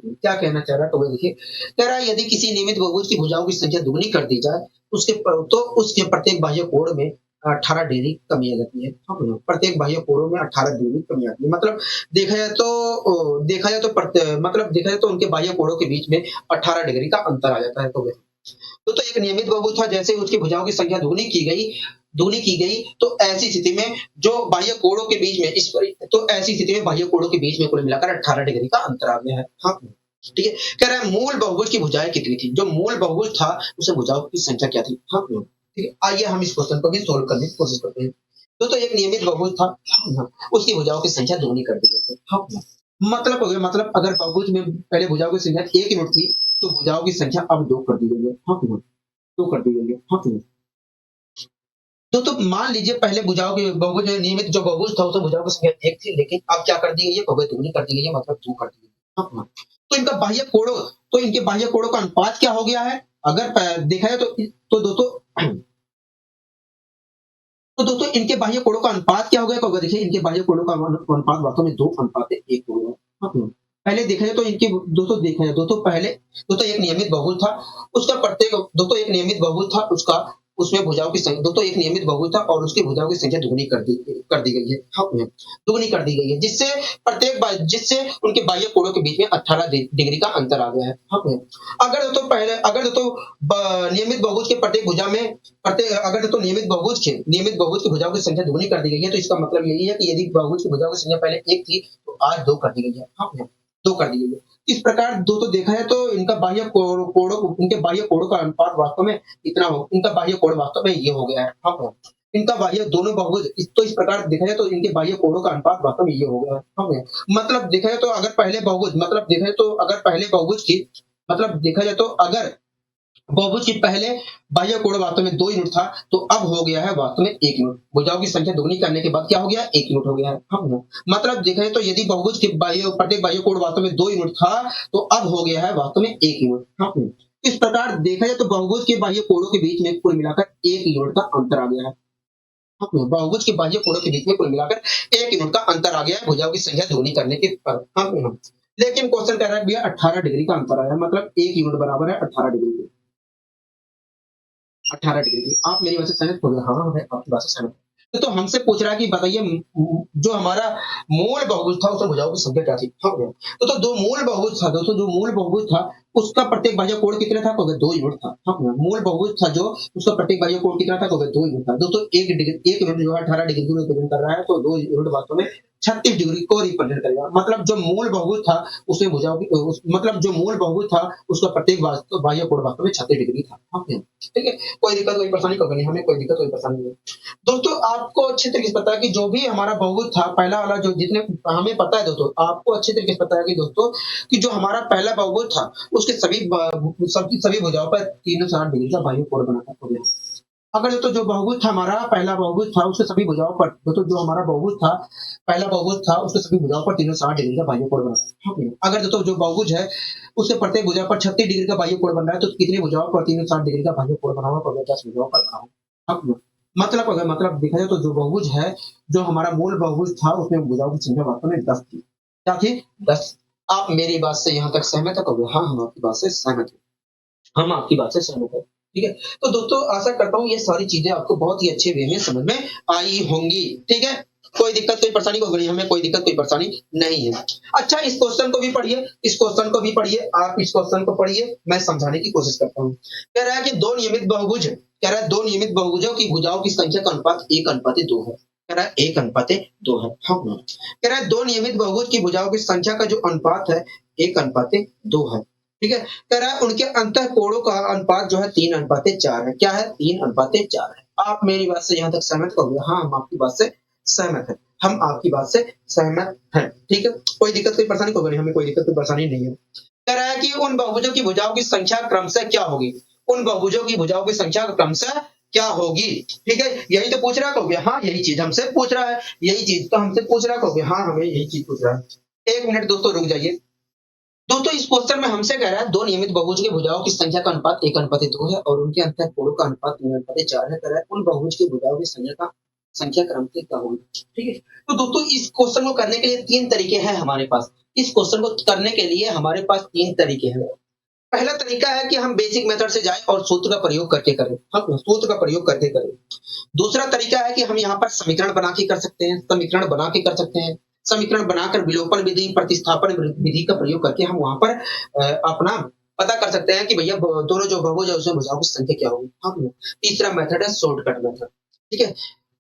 हैं। क्या कहना चाह रहा है? तो वो देखिए, कह रहा है यदि किसी नियमित बहुभुज की भुजाओं की संख्या दुगुनी कर दी जाए, उसके प्रत्येक बाह्य कोण में 18 डिग्री कमी आ जाती है। हाँ, प्रत्येक बाह्य कोणों में 18 डिग्री कमी आती है। मतलब देखा जाए तो उनके बाह्य कोणों के बीच में 18 डिग्री का अंतर आ जाता है। तो एक नियमित बहुभुज था, जैसे उसकी भुजाओं की संख्या दुगुनी की गई, तो ऐसी स्थिति में जो बाह्य कोणों के बीच में कुल मिलाकर 18 डिग्री का अंतर आ गया है। हाँ, ठीक है? कह रहा है मूल बहुभुज की भुजाएं कितनी थी? जो मूल बहुभुज था उसे भुजाओं की संख्या क्या थी? हाँ, ठीक है? आइए हम इस क्वेश्चन को भी सोल्व करने की कोशिश करते हैं। तो एक नियमित बहुभुज था, उसकी भुजाओं की संख्या दुगुनी कर दी गई। हाँ, मतलब अगर बहुभुज में पहले भुजाओं की संख्या 1 यूनिट थी, तो भुजाओं की संख्या अब 2 कर दी गई है। हाँ, 2 कर दी गई है। हाँ, तो मान लीजिए पहले बहुभुज नियमित जो बहुभुज था उसमें भुजाओं की संख्या 1 थी, लेकिन अब क्या कर दी गई है? दुगुनी कर दी गई है, मतलब 2 कर दी गई है। हाँ, तो इनके बाह्य कोणों का अनुपात क्या हो गया है? अगर देखा जाए तो इनके बाह्य कोणों का अनुपात क्या हो गया? तो देखिए इनके बाह्य कोणों का अनुपात वास्तव में 2:1 हो गया। हाँ, पहले देखा जाए तो एक नियमित बहुभुज था, उसका उसमें भुजाओं की संख्या दोस्तों एक नियमित बहुभुज था और उसकी भुजाओं की संख्या दुगुनी कर दी गई है। हाँ, दुगुनी कर दी गई है जिससे उनके बाह्य कोणों के बीच में 18 डिग्री का अंतर आ गया है। हाँ, अगर दोस्तों नियमित बहुभुज के प्रत्येक भुजा में प्रत्येक अगर दोस्तों नियमित बहुभुज की भुजाओं की संख्या दुगुनी कर दी गई है तो इसका मतलब यही है कि यदि बहुभुज की भुजाओं की संख्या पहले एक थी तो आज दो कर दी गई है। हाँ, दो कर दी गई है। इस प्रकार दोस्तों देखा जाए तो इनके बाह्य कोणों का अनुपात वास्तव में इतना हो इनका बाह्य कोण वास्तव में ये हो गया है। हाँ, इनका बाह्य दोनों बहुभुज इस प्रकार देखा जाए तो इनके बाह्य कोणों का अनुपात वास्तव में ये हो गया है। हाँ, मतलब देखा जाए तो अगर पहले बहुभुज मतलब देखा जाए तो अगर पहले बहुभुज की मतलब देखा जाए तो अगर बहुभुज की पहले बाह्य कोण वास्तव में 2 यूनिट था तो अब हो गया है वास्तव में 1 यूनिट। भुजाओं की संख्या दुगुनी करने के बाद क्या हो गया 1 यूनिट हो गया है। हाँ, मतलब देखा जाए तो यदि बहुभुज के प्रत्येक बाह्य कोण वास्तव में 2 यूनिट था तो अब हो गया है वास्तव में 1 यूनिट। हाँ, इस प्रकार देखा जाए तो बहुभुज के बाह्य कोणों के बीच में कुल मिलाकर 1 यूनिट का अंतर आ गया है। हाँ, बहुभुज के बाह्य कोणों के बीच में कुल मिलाकर 1 यूनिट का अंतर आ गया है भुजाओं की संख्या दुगुनी करने के पर। हाँ, लेकिन क्वेश्चन कह रहा है भैया 18 डिग्री का अंतर आया मतलब 1 यूनिट बराबर है 18 डिग्री के। 18 डिग्री की। आप मेरी बात से सहमत हो गए? हाँ, मैं आपकी बात से सहमत हूँ। तो हमसे पूछ रहा है कि बताइए जो हमारा मूल बहुभुज था उसमें भुजाओं की संख्या क्या थी? हाँ, तो दो मूल बहुभुज था दोस्तों जो मूल बहुभुज था उसका प्रत्येक बाह्य कोण कितना था? तो 2 यूनिट था। हाँ, मूल बहुभुज था जो उसका प्रत्येक बाह्य कोण कितना था? तो 2 यूनिट था। दोस्तों 1 यूनिट जो है 18 डिग्री को रिप्रेजेंट कर रहा है तो 2 यूनिट वास्तव में 36 डिग्री को रिप्रेजेंट करेगा। मतलब जो मूल बहुभुज था उसमें भुजाओं की मतलब जो मूल बहुभुज था उसका प्रत्येक बाह्य कोण वास्तव में 36 डिग्री था। हाँ, ठीक है, कोई दिक्कत कोई परेशानी कभी नहीं, हमें कोई दिक्कत कोई परेशानी नहीं। दोस्तों आपको अच्छे तरीके से पता है कि जो भी हमारा बहुभुज था पहला वाला जो जितने हमें पता है दोस्तों आपको अच्छे तरीके से पता है कि दोस्तों कि जो हमारा पहला बहुभुज था उसके सभी भुजाओं पर 360 डिग्री का बाह्य कोण बना था। अगर दोस्तों जो बहुभुज था हमारा पहला बहुभुज था उसके सभी भुजाओं पर दोस्तों जो हमारा बहुभुज था पहला बहुभुज था उसके सभी भुजाओं पर 360 डिग्री का बाह्य कोण बना था। अगर दोस्तों जो बहुभुज है उसके प्रत्येक भुजा पर 36 डिग्री का बाह्य कोण बन रहा है तो कितनी भुजाओं पर 360 डिग्री का बाह्य कोण बना हुआ? 10 भुजाओं पर बना हुआ। मतलब देखा जाए तो जो बहुभुज है जो हमारा मूल बहुभुज था उसमें भुजाओं की संख्या वास्तव में 10 थी। क्या थी? 10। आप मेरी बात से यहाँ तक सहमत है? कहोगे हाँ हम आपकी बात से सहमत है, हम आपकी बात से सहमत है। ठीक है, तो दोस्तों आशा करता हूँ ये सारी चीजें आपको बहुत ही अच्छे वे में समझ में आई होंगी। ठीक है, कोई दिक्कत कोई परेशानी को नहीं, हमें कोई दिक्कत कोई परेशानी नहीं है। अच्छा इस क्वेश्चन को भी पढ़िए, आप इस क्वेश्चन को पढ़िए, मैं समझाने की कोशिश करता हूँ। कह रहा है कि दो नियमित बहुभुजों की भुजाओं की संख्या का अनुपात 1:2 है। कह रहा है 1:2 है। हाँ, कह रहा है दो नियमित बहुभुज की भुजाओं की संख्या का जो अनुपात है 1:2 है। ठीक है, कह रहा है उनके अंतः कोणों का अनुपात जो है 3:4 है। क्या है? 3:4 है। आप मेरी बात से यहाँ तक सहमत हो? हाँ हम आपकी बात से सहमत है, हम आपकी बात से सहमत हैं। ठीक है, कोई दिक्कत कोई परेशानी को नहीं, हमें कोई दिक्कत कोई परेशानी नहीं है। कह रहा है कि उन बहुभुजों की भुजाओं की संख्या क्रमशः क्या होगी? उन बहुभुजों की भुजाओं की संख्या क्रमशः क्या होगी? ठीक है, यही तो पूछ रहा है। हाँ यही चीज हमसे पूछ रहा है, यही चीज तो हमसे पूछ रहा है। हाँ हमें यही चीज पूछ रहा है। 1 मिनट दोस्तों रुक जाइए। दोस्तों इस क्वेश्चन में हमसे कह रहा है दो नियमित बहुभुज की भुजाओं की संख्या का अनुपात 1:2 है और उनके अंतः कोणों का अनुपात 3:4 है। कह रहा है उन बहुभुज की भुजाओं की संख्या क्रमशः क्या होगी? ठीक है, तो दोस्तों इस क्वेश्चन को करने के लिए 3 तरीके हैं हमारे पास। इस क्वेश्चन को करने के लिए हमारे पास 3 तरीके हैं। पहला तरीका है कि हम बेसिक मेथड से जाएं और सूत्र का प्रयोग करके करें। हम सूत्र का प्रयोग करके करें। दूसरा तरीका है कि हम यहाँ पर समीकरण बना के कर सकते हैं, समीकरण बनाकर विलोपन विधि प्रतिस्थापन विधि का प्रयोग करके हम वहां पर अपना पता कर सकते हैं कि भैया दोनों जो बहुभुज है उसमें भुजाओं की संख्या क्या होगी। हाँ, तीसरा मेथड है शॉर्टकट मेथड। ठीक है,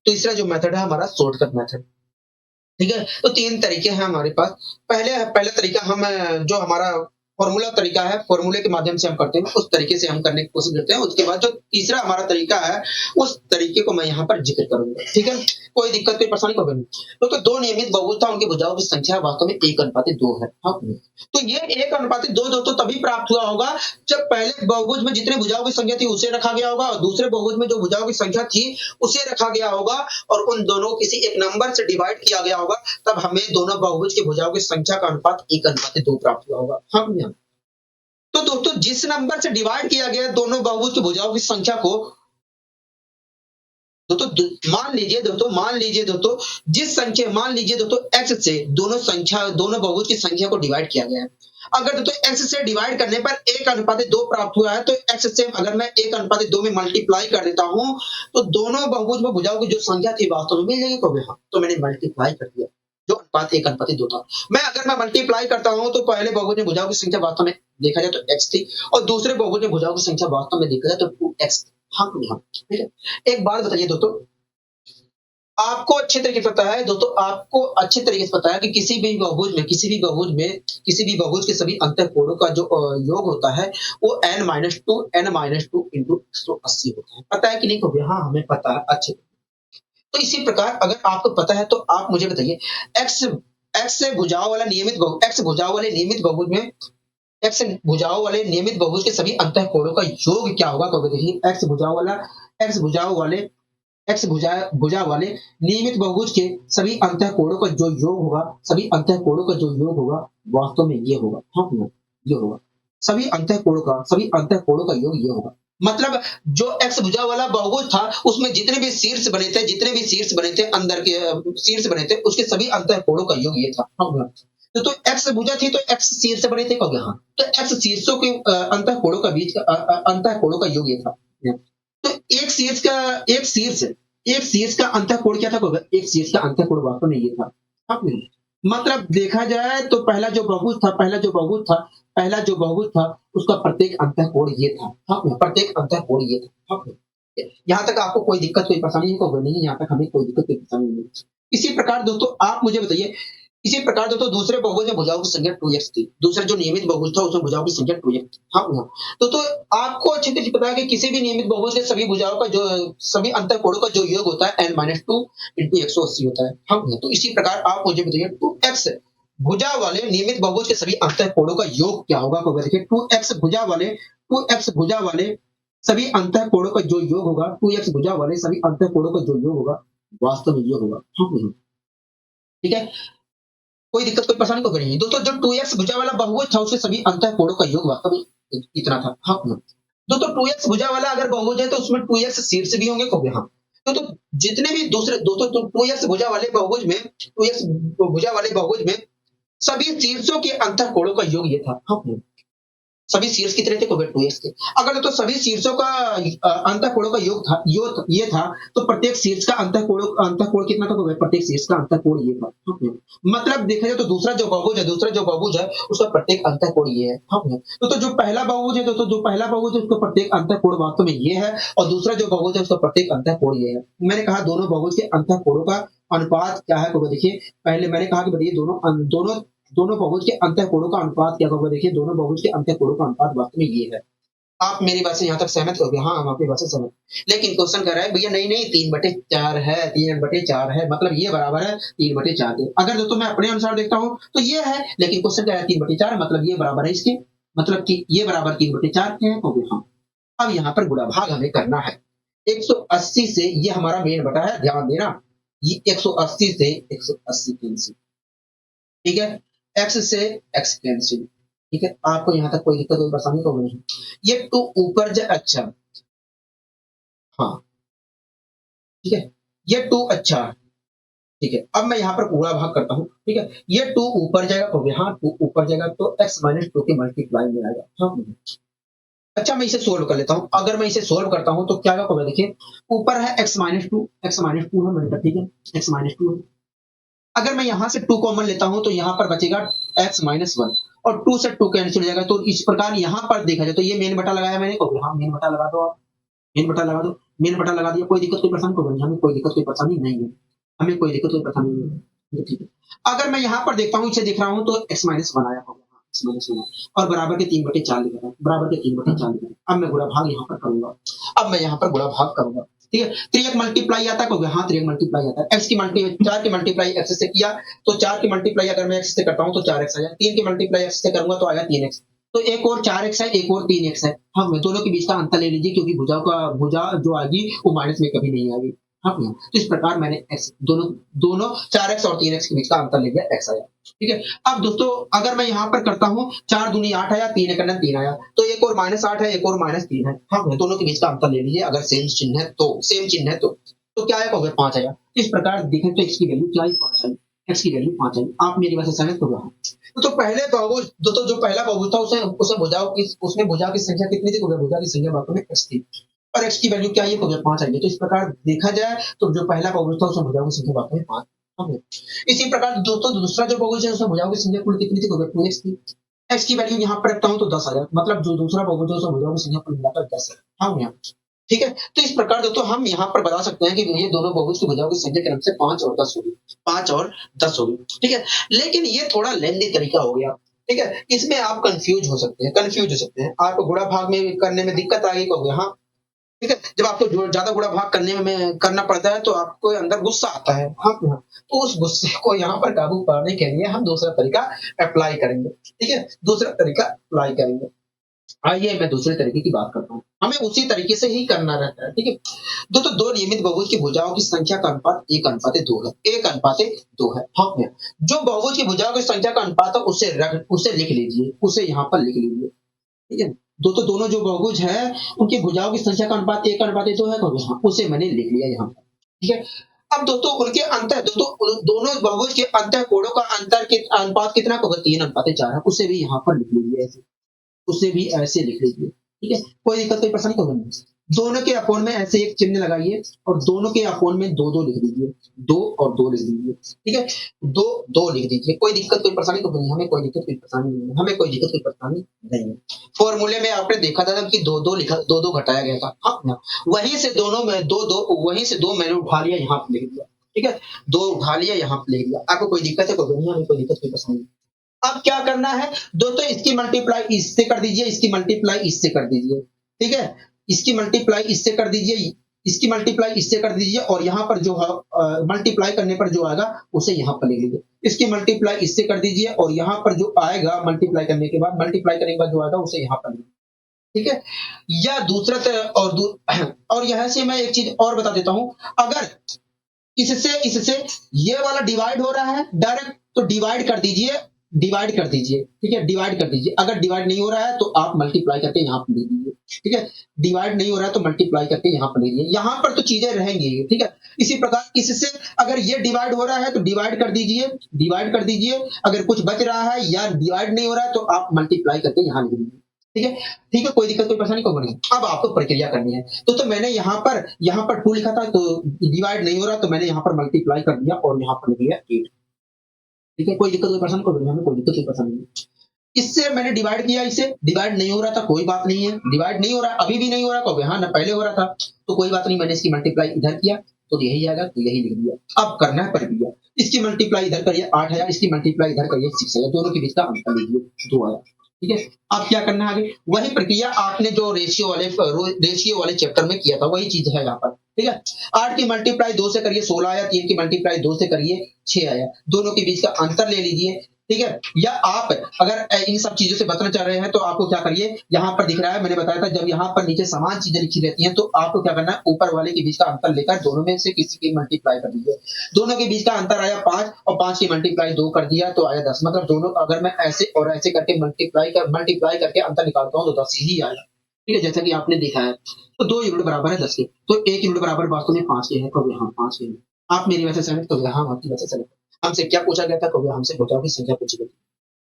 तीसरा जो मेथड है हमारा शॉर्टकट मेथड। ठीक है, तो 3 तरीके हैं हमारे पास। पहला तरीका हम जो हमारा फॉर्मूला तरीका है, फॉर्मूले के माध्यम से हम करते हैं, उस तरीके से हम करने की कोशिश करते हैं। उसके बाद जो तीसरा हमारा तरीका है उस तरीके को मैं यहाँ पर जिक्र करूंगा। ठीक है, कोई दिक्कत कोई परेशानी होगी नहीं। तो दो नियमित बहुभुज था उनकी भुजाओं की संख्या वास्तव में 1:2 है। हाँ, तो ये 1:2 दोस्तों तभी प्राप्त हुआ होगा जब पहले बहुभुज में जितने भुजाओं की संख्या थी उसे रखा गया होगा और दूसरे बहुभुज में जो भुजाओं की संख्या थी उसे रखा गया होगा और उन दोनों को किसी एक नंबर से डिवाइड किया गया होगा, तब हमें दोनों बहुभुज की भुजाओं की संख्या का अनुपात 1:2 प्राप्त हुआ होगा। हाँ, तो दोस्तों जिस नंबर से डिवाइड किया गया दोनों बहुभुज की भुजाओं की संख्या को मान लीजिए दोस्तों, मान लीजिए दोस्तों x से दोनों बहुभुज की संख्या को डिवाइड किया गया है। अगर दोस्तों x से डिवाइड करने पर 1:2 प्राप्त हुआ है, तो x से अगर मैं 1:2 में मल्टीप्लाई कर देता हूं, तो दोनों बहुभुज में भुजाओं की जो संख्या थी वास्तव में मिल जाएगी। तो हाँ, तो मैंने मल्टीप्लाई कर दिया, जो अनुपात 1:2 था। मैं मल्टीप्लाई करता हूं, तो पहले बहुभुज में भुजाओं की संख्या वास्तव में देखा जाए तो x थी, और दूसरे बहुभुज में भुजाओं की संख्या वास्तव में देखा जाए तो 2x। हाँ, ठीक है। एक बात बताइए दोस्तों, आपको अच्छे तरीके से पता है दोस्तों, आपको अच्छे तरीके से पता है कि किसी भी बहुभुज के सभी अंतःकोणों का जो योग होता है, वो n-2 इंटू 180 होता है। पता है कि नहीं? तो हाँ, हमें पता है अच्छे। तो इसी प्रकार अगर आपको पता है तो आप मुझे बताइए, x x से भुजाओं वाला नियमित बहु x भुजाओं वाले नियमित बहुभुज में x भुजाओं वाले नियमित बहुभुज के सभी अंतःकोणों का योग क्या होगा? तो देखिए, x भुजाओं वाले भुजा वाले नियमित बहुभुज के सभी अंतःकोणों का जो योग होगा, वास्तव में ये होगा। हाँ, ये होगा। सभी अंतःकोणों का योग ये होगा। मतलब जो x भुजा वाला बहुभुज था, उसमें जितने भी शीर्ष बने थे अंदर के शीर्ष बने थे, उसके सभी अंतःकोणों का योग ये था। हाँ, तो x भुजा थी तो x शीर्ष बने थे। कहोगे हाँ, तो x शीर्षों के अंतःकोणों का योग ये था। तो एक शीर्ष का अंतःकोण क्या था? एक शीर्ष का अंतःकोण वास्तव में ये था। हाँ, मतलब देखा जाए तो पहला जो बहुभुज था, उसका प्रत्येक अंतःकोण ये था। हाँ, प्रत्येक अंतःकोण ये था। हाँ, यहाँ तक आपको कोई दिक्कत, कोई परेशानी नहीं? यहाँ तक हमें कोई दिक्कत, कोई परेशानी नहीं। इसी प्रकार दोस्तों आप मुझे बताइए, दूसरे बहुभुज में भुजाओं की संख्या 2x थी। दूसरा जो नियमित बहुभुज था, उसमें भुजाओं की संख्या 2x थी। हाँ, तो आपको अच्छे से पता है कि किसी भी नियमित बहुभुज के सभी अंतःकोणों का जो योग होता है n-2 इंटू 180 होता है। हाँ, तो इसी प्रकार आप मुझे बताइए, 2x भुजा वाले नियमित बहुभुज के सभी अंतःकोणों का योग क्या होगा? तो देखिए, 2x भुजा वाले सभी अंतःकोणों का जो योग होगा, 2x भुजा वाले सभी अंतःकोणों का जो योग होगा, वास्तव में ये होगा। हाँ, ठीक है। कोई दिक्कत, कोई परेशानी को नहीं। दोस्तों, जो 2x भुजा वाला बहुभुज था, उसके सभी अंतःकोणों का योग वास्तव में इतना था। हाँ, दोस्तों 2x भुजा वाला अगर बहुभुज है, तो उसमें 2x शीर्ष भी होंगे। कहोगे हाँ, तो जितने भी दूसरे दोस्तों 2x भुजा वाले बहुभुज में सभी शीर्षों के अंतःकोणों का योग ये था। हाँ, सभी शीर्ष कितने थे? 2x थे। अगर तो सभी शीर्षों का अंतःकोणों का योग ये था, तो प्रत्येक शीर्ष का अंतःकोण कितना था? प्रत्येक शीर्ष का अंतःकोण ये था। मतलब देखा जाए तो दूसरा जो बहुभुज है, उसका प्रत्येक अंतःकोण ये है। तो जो पहला बहुभुज है, उसका प्रत्येक अंतःकोण वास्तव में ये है, और दूसरा जो बहुभुज है, उसका प्रत्येक अंतःकोण ये है। मैंने कहा दोनों बहुभुज के अंतःकोणों का अनुपात क्या है? तो देखिए, पहले मैंने कहा कि बताइए दोनों बहुभुज के अंतःकोणों का अनुपात क्या होगा? देखिए, दोनों बहुभुज के अंतःकोणों का अनुपात वास्तव में ये है। आप मेरी बात से यहाँ तक सहमत हो गए? हाँ, हम आपकी बात से सहमत। लेकिन क्वेश्चन कह रहा है भैया नहीं 3/4 है, 3/4 है, मतलब ये बराबर है 3/4 के। अगर दोस्तों मैं अपने अनुसार देखता हूँ तो ये है, लेकिन क्वेश्चन कह रहा है 3/4, मतलब ये बराबर है इसके, मतलब कि ये बराबर 3/4 के है। तो हाँ, अब यहाँ पर गुणा भाग हमें करना है। 180 से ये हमारा मेन बटा है, ध्यान देना, ये 180 से 180 कैंसिल। ठीक है, x से x कैंसिल। ठीक है, आपको यहाँ तक कोई दिक्कत, कोई परेशानी तो नहीं? ये 2 ऊपर जाए, अच्छा, हाँ, ठीक है, ये 2, अच्छा, ठीक है। अब मैं यहाँ पर पूरा भाग करता हूँ। ठीक है, ये 2 ऊपर जाएगा तो यहाँ 2 ऊपर जाएगा, तो x-2 के मल्टीप्लाई में आएगा। हाँ, अच्छा, मैं इसे सोल्व कर लेता हूँ। अगर मैं इसे सोल्व करता हूँ तो क्या होगा? देखिए, ऊपर है x-2 है मेरे पास। ठीक है, x-2 है। अगर मैं यहाँ से 2 कॉमन लेता हूँ, तो यहाँ पर बचेगा x-1, और 2 से 2 कैंसिल हो जाएगा। तो इस प्रकार यहाँ पर देखा जाए तो ये मेन बटा लगाया मैंने। हाँ, मेन बटा लगा दो आप, मेन बटा लगा दिया। कोई दिक्कत, कोई परेशानी को नहीं? हमें कोई दिक्कत, कोई परेशानी नहीं है, हमें कोई दिक्कत, कोई परेशानी नहीं है। ठीक है, अगर मैं यहाँ पर देखता हूँ, इसे देख रहा हूँ, तो x-1 आया होगा, x-1, और बराबर के 3/4 लिखा था, बराबर के 3/4 लिखा था। अब मैं गुणा भाग यहाँ पर करूंगा, ठीक है। 3 मल्टीप्लाई आता है? हाँ, 3 मल्टीप्लाई आता है। x की 4 की मल्टीप्लाई x से किया, तो 4 की मल्टीप्लाई अगर मैं x से करता हूँ तो 4x आया। 3 की मल्टीप्लाई x से करूंगा तो आया 3x। तो एक और 4x है, एक और 3x है। हाँ, दोनों के बीच का अंतर ले लीजिए, क्योंकि भुजा जो आएगी वो माइनस में कभी नहीं आएगी। हाँ, तो इस प्रकार मैंने x दोनों 4x और 3x के बीच का अंतर ले लिया, x आया। ठीक है, अब दोस्तों अगर मैं यहाँ पर करता हूँ, 4 दूनी 8 आया, 3 एक 3 आया, तो एक और -8 है, एक और -3 है। हाँ, दोनों के बीच का अंतर ले लीजिए, अगर सेम चिन्ह है तो। तो क्या है, कहोगे 5 आया। इस प्रकार देखें तो x की वैल्यू क्या आई, 5 आई। x की वैल्यू 5 आई। आप मेरी बात से सहमत हो रहा तो पहले बहुभुज जो पहला बहुभुज था उसे उसे भुजाओं की उसमें भुजा की संख्या कितनी थी, तो भुजा की संख्या वास्तव में x थी और x की वैल्यू क्या है, तो 5 आई है। तो इस प्रकार देखा जाए तो जो पहला बहुभुज था उसमें भुजाओं की संख्या वास्तव में 5 इसी प्रकार दोस्तों दूसरा जो बहुभुज है उसमें भुजाओं की संख्या कुल कितनी थी, तो 2x थी। x की वैल्यू यहाँ पर रखता हूँ तो 10 आ जाए, मतलब जो दूसरा बहुभुज है उसमें भुजाओं की संख्या कुल मिलाकर 10 है। हाँ यहाँ ठीक है। तो इस प्रकार दोस्तों हम यहाँ पर बता सकते हैं कि ये दोनों बहुभुज की भुजाओं की संख्या क्रम से 5 और 10 होगी, 5 और 10 होगी। ठीक है, लेकिन ये थोड़ा लेंदी तरीका हो गया। ठीक है, इसमें आप कंफ्यूज हो सकते हैं, आपको गुणा भाग में करने में दिक्कत आएगी, कहोगे हाँ। ठीक है, जब आपको ज्यादा गुणा भाग करने में करना पड़ता है तो आपको अंदर गुस्सा आता है। हाँ हाँ, तो उस गुस्से को यहाँ पर काबू पाने के लिए हम दूसरा तरीका अप्लाई करेंगे। ठीक है, दूसरा तरीका अप्लाई करेंगे। आइए मैं दूसरे तरीके की बात करता हूँ, हमें उसी तरीके से ही करना रहता है। ठीक है, दोस्तों दो नियमित बहुभुज की भुजाओं की संख्या का अनुपात 1:2 है, 1:2 है। हाँ में जो बहुभुज की भुजाओं की संख्या का अनुपात है उसे लिख लीजिए, उसे यहाँ पर लिख लीजिए। ठीक है, दोनों जो बहुभुज है उनकी भुजाओं की संख्या का अनुपात 1:2 है, तो हाँ उसे मैंने लिख लिया यहाँ पर। ठीक है, अब दोस्तों उनके अंतर दोनों बहुभुज के अंतर कोणों का अंतर के अनुपात कितना होगा, 3:4 है, उसे भी यहाँ पर लिख लीजिए ऐसे, उसे भी ऐसे लिख लीजिए। ठीक है, कोई दिक्कत कोई परेशानी होगा नहीं। दोनों के अपोन में ऐसे एक चिन्ह लगाइए और दोनों के अपोन में 2 2 लिख दीजिए, 2 और 2 लिख दीजिए। ठीक है, 2 2 लिख दीजिए, कोई दिक्कत कोई परेशानी तो नहीं, हमें कोई दिक्कत कोई परेशानी नहीं है, हमें कोई दिक्कत कोई परेशानी नहीं है। फॉर्मूले में आपने देखा था कि 2 2 लिखा, 2 2 घटाया गया था। हाँ, वहीं से दोनों में 2 2 वहीं से 2 मैंने उठा लिया, यहाँ पे लिख दिया। ठीक है, 2 उठा लिया, यहाँ पे लिख दिया। आपको कोई दिक्कत है, कोई नहीं, हमें कोई दिक्कत कोई परेशानी नहीं। अब क्या करना है दोस्तों, इसकी मल्टीप्लाई इससे कर दीजिए, इसकी मल्टीप्लाई इससे कर दीजिए। ठीक है, इसकी मल्टीप्लाई इससे कर दीजिए, इसकी मल्टीप्लाई इससे कर दीजिए और यहाँ पर जो है मल्टीप्लाई करने पर जो आएगा उसे यहाँ पर ले लीजिए। इसकी मल्टीप्लाई इससे कर दीजिए और यहाँ पर जो आएगा मल्टीप्लाई करने के बाद जो आएगा उसे यहाँ पर लीजिए। ठीक है, या दूसरा और यहाँ से मैं एक चीज और बता देता हूं, अगर इससे ये वाला डिवाइड हो रहा है डायरेक्ट तो डिवाइड कर दीजिए, ठीक है, डिवाइड कर दीजिए। अगर डिवाइड नहीं हो रहा है तो आप मल्टीप्लाई करके यहाँ पर ले लीजिए। ठीक है, डिवाइड नहीं हो रहा है तो मल्टीप्लाई करके यहाँ पर ले लीजिए, यहाँ पर तो चीजें रहेंगी। ठीक है, इसी प्रकार इससे अगर ये डिवाइड हो रहा है तो डिवाइड कर दीजिए, अगर कुछ बच रहा है या डिवाइड नहीं हो रहा है तो आप मल्टीप्लाई करके यहाँ ले लीजिए। ठीक है, कोई दिक्कत कोई परेशानी को नहीं। अब आपको प्रक्रिया करनी है तो मैंने यहाँ पर 2 लिखा था तो डिवाइड नहीं हो रहा तो मैंने यहाँ पर मल्टीप्लाई कर दिया और यहाँ पर लिख दिया 8। ठीक है, कोई दिक्कत कोई परेशानी को नहीं, हमें कोई दिक्कत कोई परेशानी नहीं। इससे मैंने डिवाइड किया, इसे डिवाइड नहीं हो रहा था, कोई बात नहीं है, डिवाइड नहीं हो रहा, अभी भी नहीं हो रहा, कहोगे हाँ ना पहले हो रहा था तो कोई बात नहीं, मैंने इसकी मल्टीप्लाई इधर किया तो यही आएगा, तो यही लिख दिया। अब करना है प्रक्रिया, इसकी मल्टीप्लाई इधर करिए 8 आया, इसकी मल्टीप्लाई इधर करिए 6 आया, दोनों के बीच का अंतर लीजिए 2 आया। ठीक है, अब क्या करना है आगे, वही प्रक्रिया आपने जो रेशियो वाले चैप्टर में किया था वही चीज है यहाँ पर। ठीक है, 8 की मल्टीप्लाई 2 से करिए 16 आया, 3 की मल्टीप्लाई 2 से करिए 6 आया, दोनों के बीच का अंतर ले लीजिए। ठीक है, या आप अगर इन सब चीजों से बचना चाह रहे हैं तो आपको क्या करिए, यहाँ पर दिख रहा है मैंने बताया था जब यहाँ पर नीचे समान चीजें लिखी रहती हैं तो आपको क्या करना है, ऊपर वाले के बीच का अंतर लेकर दोनों में से किसी की मल्टीप्लाई कर दीजिए। दोनों के बीच का अंतर आया 5 और 5 की मल्टीप्लाई 2 कर दिया तो आया 10, मतलब दोनों अगर मैं ऐसे और ऐसे करके मल्टीप्लाई करके अंतर निकालता हूँ तो 10 ही आएगा। ठीक है, जैसा कि आपने देखा है तो 2 यूनिट बराबर है 10 के, तो 1 यूनिट बराबर वास्तव में 5 के है, तो यहाँ 5 के। आप मेरी वजह से सहमत, तो यहाँ आपकी वजह से सहमत। हमसे क्या पूछा गया था, कभी हमसे भुजाओं की संख्या पूछी गई थी,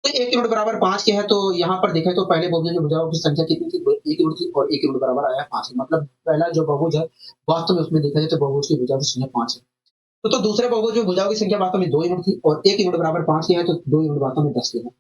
तो 1 यूनिट बराबर 5 के है, तो यहाँ पर देखें तो पहले बहुभुज की भुजाओं की संख्या कितनी थी, 1 यूनिट थी और 1 यूनिट बराबर आया 5, मतलब पहला जो बहुभुज है वास्तव में उसमें देखा जाए तो बहुभुज की भुजाओं की संख्या 5 है। तो दूसरे बहुभुज में भुजाओं की संख्या वास्तव में 2 यूनिट थी और 1 यूनिट बराबर 5 के है, तो 2 यूनिट वास्तव में 10 के है।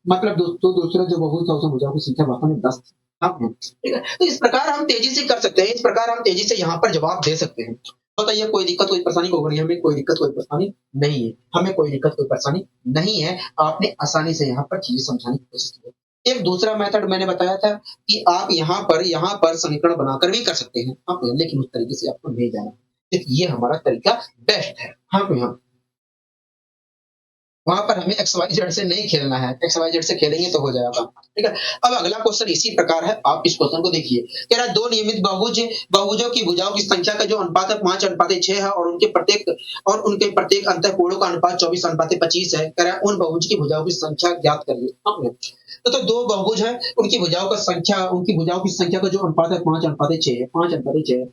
मतलब दोस्तों दूसरा जो बहुभुज था उसमें भुजाओं की संख्या वास्तव में 10 थी। ठीक है, तो इस प्रकार हम तेजी से कर सकते हैं, इस प्रकार हम तेजी से यहाँ पर जवाब दे सकते हैं। बताइए कोई दिक्कत कोई परेशानी होगी, हमें कोई दिक्कत कोई परेशानी नहीं है, हमें कोई दिक्कत कोई परेशानी नहीं है। आपने आसानी से यहाँ पर चीजें समझाने की कोशिश की। एक दूसरा मेथड मैंने बताया था कि आप यहाँ पर समीकरण बनाकर भी कर सकते हैं, लेकिन उस तरीके से आपको नहीं जाना, ये हमारा तरीका बेस्ट है। हाँ, वहां पर हमें XYZ से नहीं खेलना है, XYZ से खेलेंगे तो हो जाएगा। ठीक है, अब अगला क्वेश्चन इसी प्रकार है, आप इस क्वेश्चन को देखिए, कह रहा है दो नियमित बहुभुजों की भुजाओं की संख्या का जो अनुपात है 5:6 है और उनके प्रत्येक अंतःकोणों का अनुपात 24:25 है। कह रहा है उन बहुभुज की भुजाओं की संख्या ज्ञात करिए। तो दो बहुभुज है, उनकी भुजाओं की संख्या का जो अनुपात है 5:6 है, 5:6 है।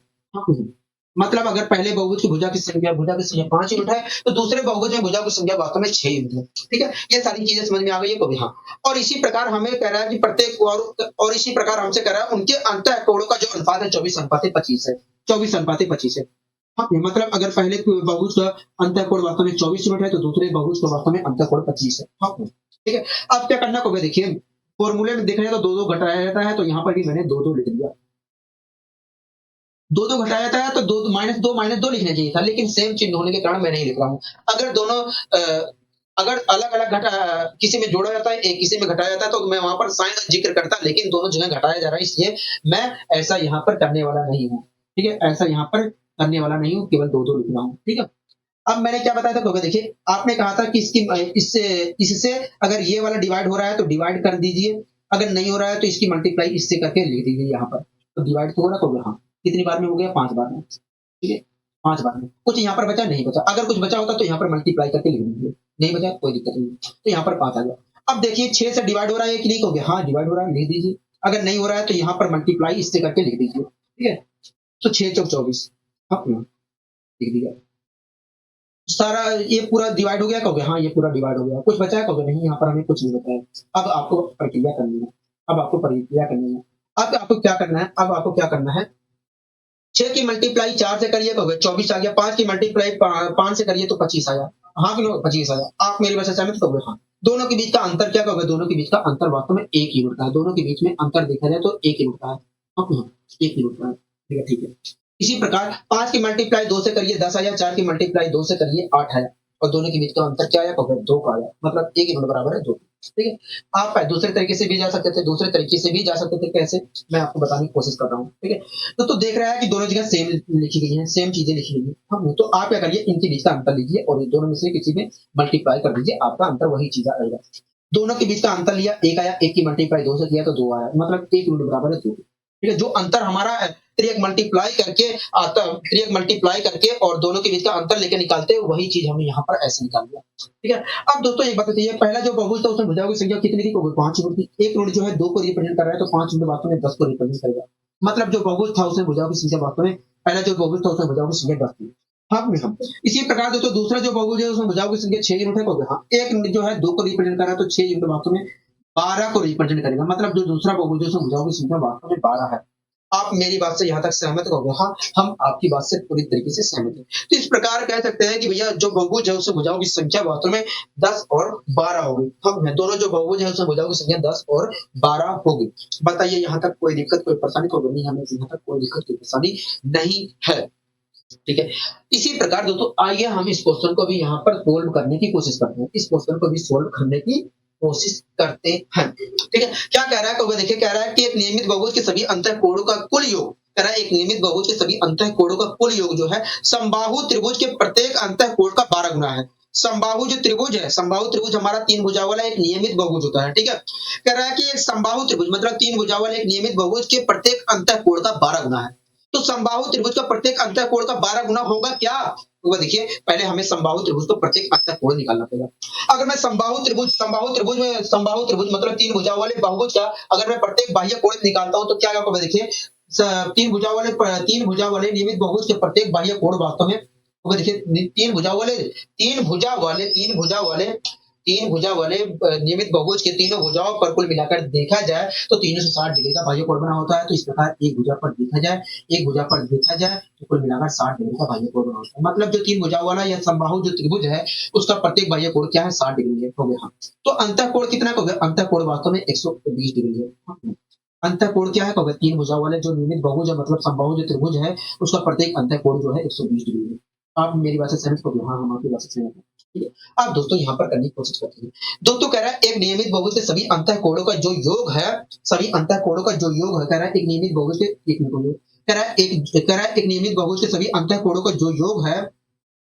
मतलब अगर पहले बहुभुज की भुजा की संख्या 5 यूनिट है, तो दूसरे बहुभुज में भुजा की संख्या वास्तव में 6 यूनिट है। ठीक है? ये सारी चीज़ें समझ में आ गई है कभी? हाँ। और इसी प्रकार हमें कह रहा है कि प्रत्येक और इसी प्रकार हमसे कह रहा है उनके अंतःकोणों का जो अनुपात है 24:25 है। 24:25 है। हाँ, मतलब अगर पहले बहुभुज का अंतःकोण वास्तव में 24 यूनिट है, तो दूसरे बहुभुज का वास्तव में अंतःकोण 25 है। हाँ, ठीक है? अब क्या करना होगा देखिए, फॉर्मूले में देखा जाए तो 2-2 घटाया जाता है, तो यहाँ पर भी मैंने 2-2 लिख दिया। 2-2 घटाया जाता है तो 2 -2 लिखना चाहिए था, लेकिन सेम चिन्ह होने के कारण मैं नहीं लिख रहा हूँ। अगर दोनों अगर अलग-अलग किसी में जोड़ा जाता है, एक किसी में घटाया जाता है, तो मैं वहाँ पर साइन का ज़िक्र करता, लेकिन दोनों जगह घटाया जा रहा है, इसलिए मैं ऐसा यहाँ पर करने वाला नहीं हूँ। ठीक है? ऐसा यहाँ पर करने वाला नहीं हूँ, केवल 2-2 लिख रहा हूँ। ठीक है? अब मैंने क्या बताया था तो देखिए, आपने कहा था कि इससे इससे अगर ये वाला डिवाइड हो रहा है तो डिवाइड कर दीजिए, अगर नहीं हो रहा है तो इसकी मल्टीप्लाई इससे करके लिख दीजिए यहाँ पर। तो डिवाइड तो हो रहा तो हाँ, कितनी बार में हो गया? 5 बार में। ठीक है? 5 बार में। कुछ यहाँ पर बचा? नहीं बचा। अगर कुछ बचा होता तो यहाँ पर मल्टीप्लाई करके लिख दीजिए। नहीं बचा? कोई दिक्कत नहीं। तो यहाँ पर 5 आ गया। अब देखिए 6 से डिवाइड हो रहा है कि नहीं कहोगे? हाँ, डिवाइड हो रहा है, लिख दीजिए। अगर नहीं हो रहा है तो यहाँ पर मल्टीप्लाई इससे करके लिख दीजिए। ठीक है? तो 6 चौक 24। हाँ, लिख दिया। सारा ये पूरा डिवाइड हो गया कहोगे? हाँ, ये पूरा डिवाइड हो गया। कुछ बचा है कहोगे? नहीं, यहाँ पर हमें कुछ नहीं बचा है। अब आपको प्रक्रिया करनी है। अब आपको प्रक्रिया करनी है। अब आपको क्या करना है? अब आपको क्या करना है? 6 की मल्टीप्लाई 4 से करिए कहोगे 24 आ गया। 5 की मल्टीप्लाई 5 से करिए तो 25 आया। हाँ कि नो? 25 आया। आप मेरी बात से सहमत कहोगे? हाँ। दोनों के बीच का अंतर क्या कहोगे? दोनों के बीच का अंतर वास्तव में 1 यूनिट का है। दोनों के बीच में अंतर देखा जाए तो 1 यूनिट का है। हाँ कि हाँ? 1 यूनिट का है। ठीक है, ठीक है। इसी प्रकार 5 की मल्टीप्लाई 2 से करिए 10 आया, 4 की मल्टीप्लाई 2 से करिए 8 आया, और दोनों के बीच का अंतर क्या आया कहोगे? 2 का आया। मतलब 1 यूनिट बराबर है 2। ठीक है? आप दूसरे तरीके से भी जा सकते थे, दूसरे तरीके से भी जा सकते थे। कैसे? मैं आपको बताने की कोशिश कर रहा हूँ। ठीक है? तो देख रहा है कि दोनों जगह सेम लिखी गई है, सेम चीजें लिखी गई है। हाँ, तो आप क्या करिए, इनके बीच का अंतर लीजिए और इन दोनों में से किसी में मल्टीप्लाई कर दीजिए, आपका अंतर वही चीज आएगा। दोनों के बीच का अंतर लिया, 1 आया, 1 की मल्टीप्लाई 2 से किया तो 2 आया, मतलब 1 यूनिट बराबर है 2। ठीक है? जो अंतर हमारा है, त्रिक मल्टीप्लाई करके आता, त्रिक मल्टीप्लाई करके और दोनों के बीच का अंतर लेके निकालते हैं, वही चीज हमने यहाँ पर ऐसे निकाल दिया। ठीक है? अब दोस्तों एक बात बताइए, पहला जो बहुभुज था उसमें भुजाओं की संख्या कितनी थी? 5 यूनिट थी। 1 यूनिट जो है 2 को रिप्रेजेंट कर रहा है, तो 5 यूनिट वास्तव में 10 को रिप्रेजेंट करेगा। मतलब जो बहुभुज था उसमें भुजाओं की संख्या वास्तव में, पहला जो बहुभुज था उसमें भुजाओं की संख्या 10 थी। हाँ, हम इसी प्रकार दोस्तों दूसरा जो बहुभुज है उसमें भुजाओं की संख्या 6 यूनिट है। हाँ, 1 यूनिट जो है 2 को रिप्रेजेंट कर रहा है, तो 6 यूनिट वास्तव में 12 को रिप्रेजेंट करेगा। मतलब जो दूसरा बहुभुज है उसमें भुजाओं की संख्या वास्तव में 12 है। आप मेरी बात से यहाँ तक सहमत हो गए? हाँ, हम आपकी बात से पूरी तरीके से सहमत हैं। तो इस प्रकार कह सकते हैं कि भैया जो बहुभुज है उसमें भुजाओं की संख्या वास्तव में 10 और 12 हो गई। हम दोनों जो बहुभुज है उसमें भुजाओं की संख्या 10 और 12 हो गई। बताइए यहाँ तक कोई दिक्कत, कोई परेशानी तो नहीं? हमें यहाँ तक कोई दिक्कत, कोई परेशानी नहीं है। ठीक है? इसी प्रकार दोस्तों आइए हम इस क्वेश्चन को भी यहाँ पर सोल्व करने की कोशिश करते हैं। इस क्वेश्चन को भी सोल्व करने की कोशिश करते हैं। ठीक है? क्या कह रहा है? तो देखिए कह रहा है कि एक नियमित बहुभुज के सभी अंतःकोणों का कुल योग, कह रहा है एक नियमित बहुभुज के सभी अंतःकोणों का कुल योग जो है समबाहु त्रिभुज के प्रत्येक अंतःकोण का 12 गुना है। समबाहु जो त्रिभुज है, समबाहु त्रिभुज हमारा 3 भुजा वाला एक नियमित बहुभुज होता है। ठीक है? कह रहा है कि एक समबाहु त्रिभुज मतलब 3 भुजा वाला एक नियमित बहुभुज के प्रत्येक अंतःकोण का 12 गुना है। तो समबाहु त्रिभुज का प्रत्येक अंतःकोण का 12 गुना होगा क्या? तो देखिए पहले हमें समबाहु त्रिभुज को प्रत्येक अंतःकोण निकालना पड़ेगा। अगर मैं समबाहु त्रिभुज मतलब 3 भुजाओं वाले बहुभुज का अगर मैं प्रत्येक बाह्य कोण निकालता हूं तो क्या होगा? देखिए 3 भुजा वाले नियमित बहुभुज के प्रत्येक बाह्य कोण वास्तव में देखिए 3 भुजा वाले नियमित बहुभुज के तीनों भुजाओं पर कुल मिलाकर देखा जाए तो 360 डिग्री का बाह्य कोण बना होता है। तो इस प्रकार एक भुजा पर देखा जाए तो कुल मिलाकर 60 डिग्री का बाह्य कोण बना होता है। मतलब जो 3 भुजाओं वाला या समबाहु जो त्रिभुज है उसका प्रत्येक बाह्य कोण क्या है? 60 डिग्री है। हो गया। तो अंतःकोण कितना हो गया? अंतःकोण वास्तव में 120 डिग्री है। अंतःकोण क्या है? 3 भुजाओं वाले जो नियमित बहुभुज है मतलब समबाहु जो त्रिभुज है उसका प्रत्येक अंतःकोण जो है 120 डिग्री है। आप मेरी बात से सहमत हो? हाँ, हम आपकी बात से सहमत हैं। ठीक है? अब दोस्तों यहाँ पर करने की कोशिश करते हैं। दोस्तों कह रहा है एक नियमित बहुभुज के सभी अंतःकोणों का जो योग है, सभी अंतःकोणों का जो योग है, कह रहा है एक नियमित बहुभुज के कह रहा है एक नियमित बहुभुज के सभी अंतःकोणों का जो योग है,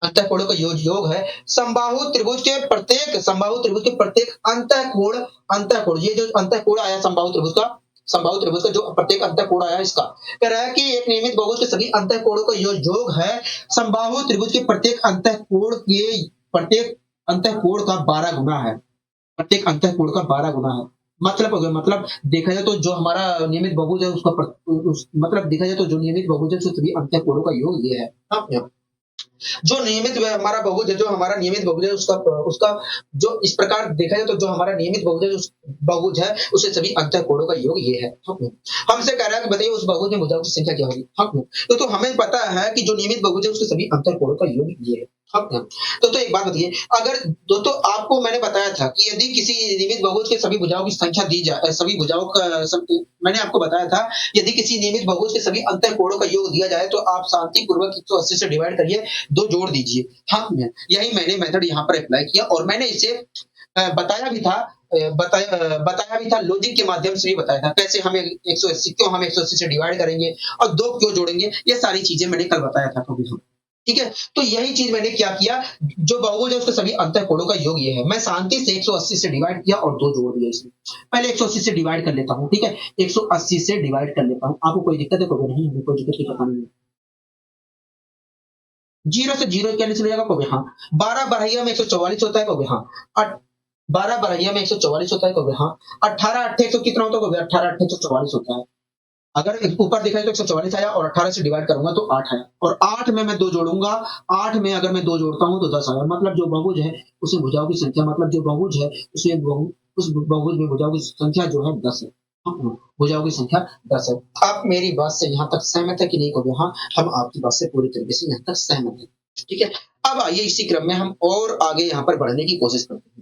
अंतःकोणों का योग है समबाहु त्रिभुज के प्रत्येक अंतःकोण ये जो अंतःकोण आया समबाहु त्रिभुज का जो प्रत्येक अंतःकोण आया इसका कह रहा है कि एक नियमित बहुभुज के सभी अंतःकोणों का योग है समबाहु त्रिभुज के प्रत्येक अंतःकोण का 12 गुना है। प्रत्येक अंतःकोण का 12 गुना है। मतलब हो गया, मतलब देखा जाए तो जो हमारा नियमित बहुभुज है उसका मतलब देखा जाए तो जो नियमित बहुभुज है उसके सभी अंतः कोणों का योग ये है। हाँ, जो नियमित हमारा बहुभुज है, जो हमारा नियमित बहुभुज है उसका उसका जो इस प्रकार देखा जाए तो जो हमारा नियमित बहुभुज है, उस बहुभुज है उससे सभी अंतः कोणों का योग ये है। हमसे कह रहा है कि बताइए उस बहुभुज में भुजाओं की संख्या क्या होगी। तो हमें पता है कि जो नियमित बहुभुज है उसके सभी अंतः कोणों का योग ये है। तो एक बात बताइए, अगर दोस्तों आपको मैंने बताया था कि यदि किसी नियमित बहुभुज के सभी भुजाओं की संख्या दी जाए, सभी भुजाओं का मैंने आपको बताया था यदि किसी नियमित बहुभुज के सभी अंतः कोणों का योग दिया जाए तो आप शांति पूर्वक 180 से डिवाइड करिए, 2 जोड़ दीजिए। यही मैंने मेथड यहाँ पर अप्लाई किया और मैंने इसे बताया भी था, बताया भी था, लॉजिक के माध्यम से भी बताया था कैसे हमें 180 क्यों हम 180 से डिवाइड करेंगे और 2 क्यों जोड़ेंगे, ये सारी चीजें मैंने कल बताया था कभी। ठीक है, तो यही चीज मैंने क्या किया, जो बहुभुज है उसके सभी अंतः कोणों का योग ये है। मैं शांति से 180 से डिवाइड किया और 2 जोड़ दिया इसमें। पहले 180 से डिवाइड कर लेता हूँ, ठीक है, 180 से डिवाइड कर लेता हूँ। आपको कोई दिक्कत है? कोई नहीं, कोई दिक्कत की पता नहीं। जीरो से जीरो कैंसिल हो जाएगा, कहोगे हाँ। 12 बढ़ाइया में 144 होता है, कहोगे हाँ। 12 बढ़ाइया में 144 होता है, कहोगे हाँ। 18 अट्ठे 100 कितना होता है, कहोगे 18 अट्ठे 144 होता है। अगर ऊपर देखा जाए तो 144 आया और 18 से डिवाइड करूंगा तो 8 आया, और 8 में मैं 2 जोड़ूंगा, 8 में अगर मैं 2 जोड़ता हूं तो 10 आया। मतलब जो बहुभुज है उसमें भुजाओं की संख्या, मतलब जो बहुभुज है उसमें उस बहुभुज में भुजाओं की संख्या जो है 10 है। भुजाओं की संख्या 10 है। आप मेरी बात से यहाँ तक सहमत है कि नहीं, कहोगे हाँ, हम आपकी बात से पूरी तरीके से यहाँ तक सहमत है। ठीक है, अब आइए इसी क्रम में हम और आगे यहाँ पर बढ़ने की कोशिश करते हैं।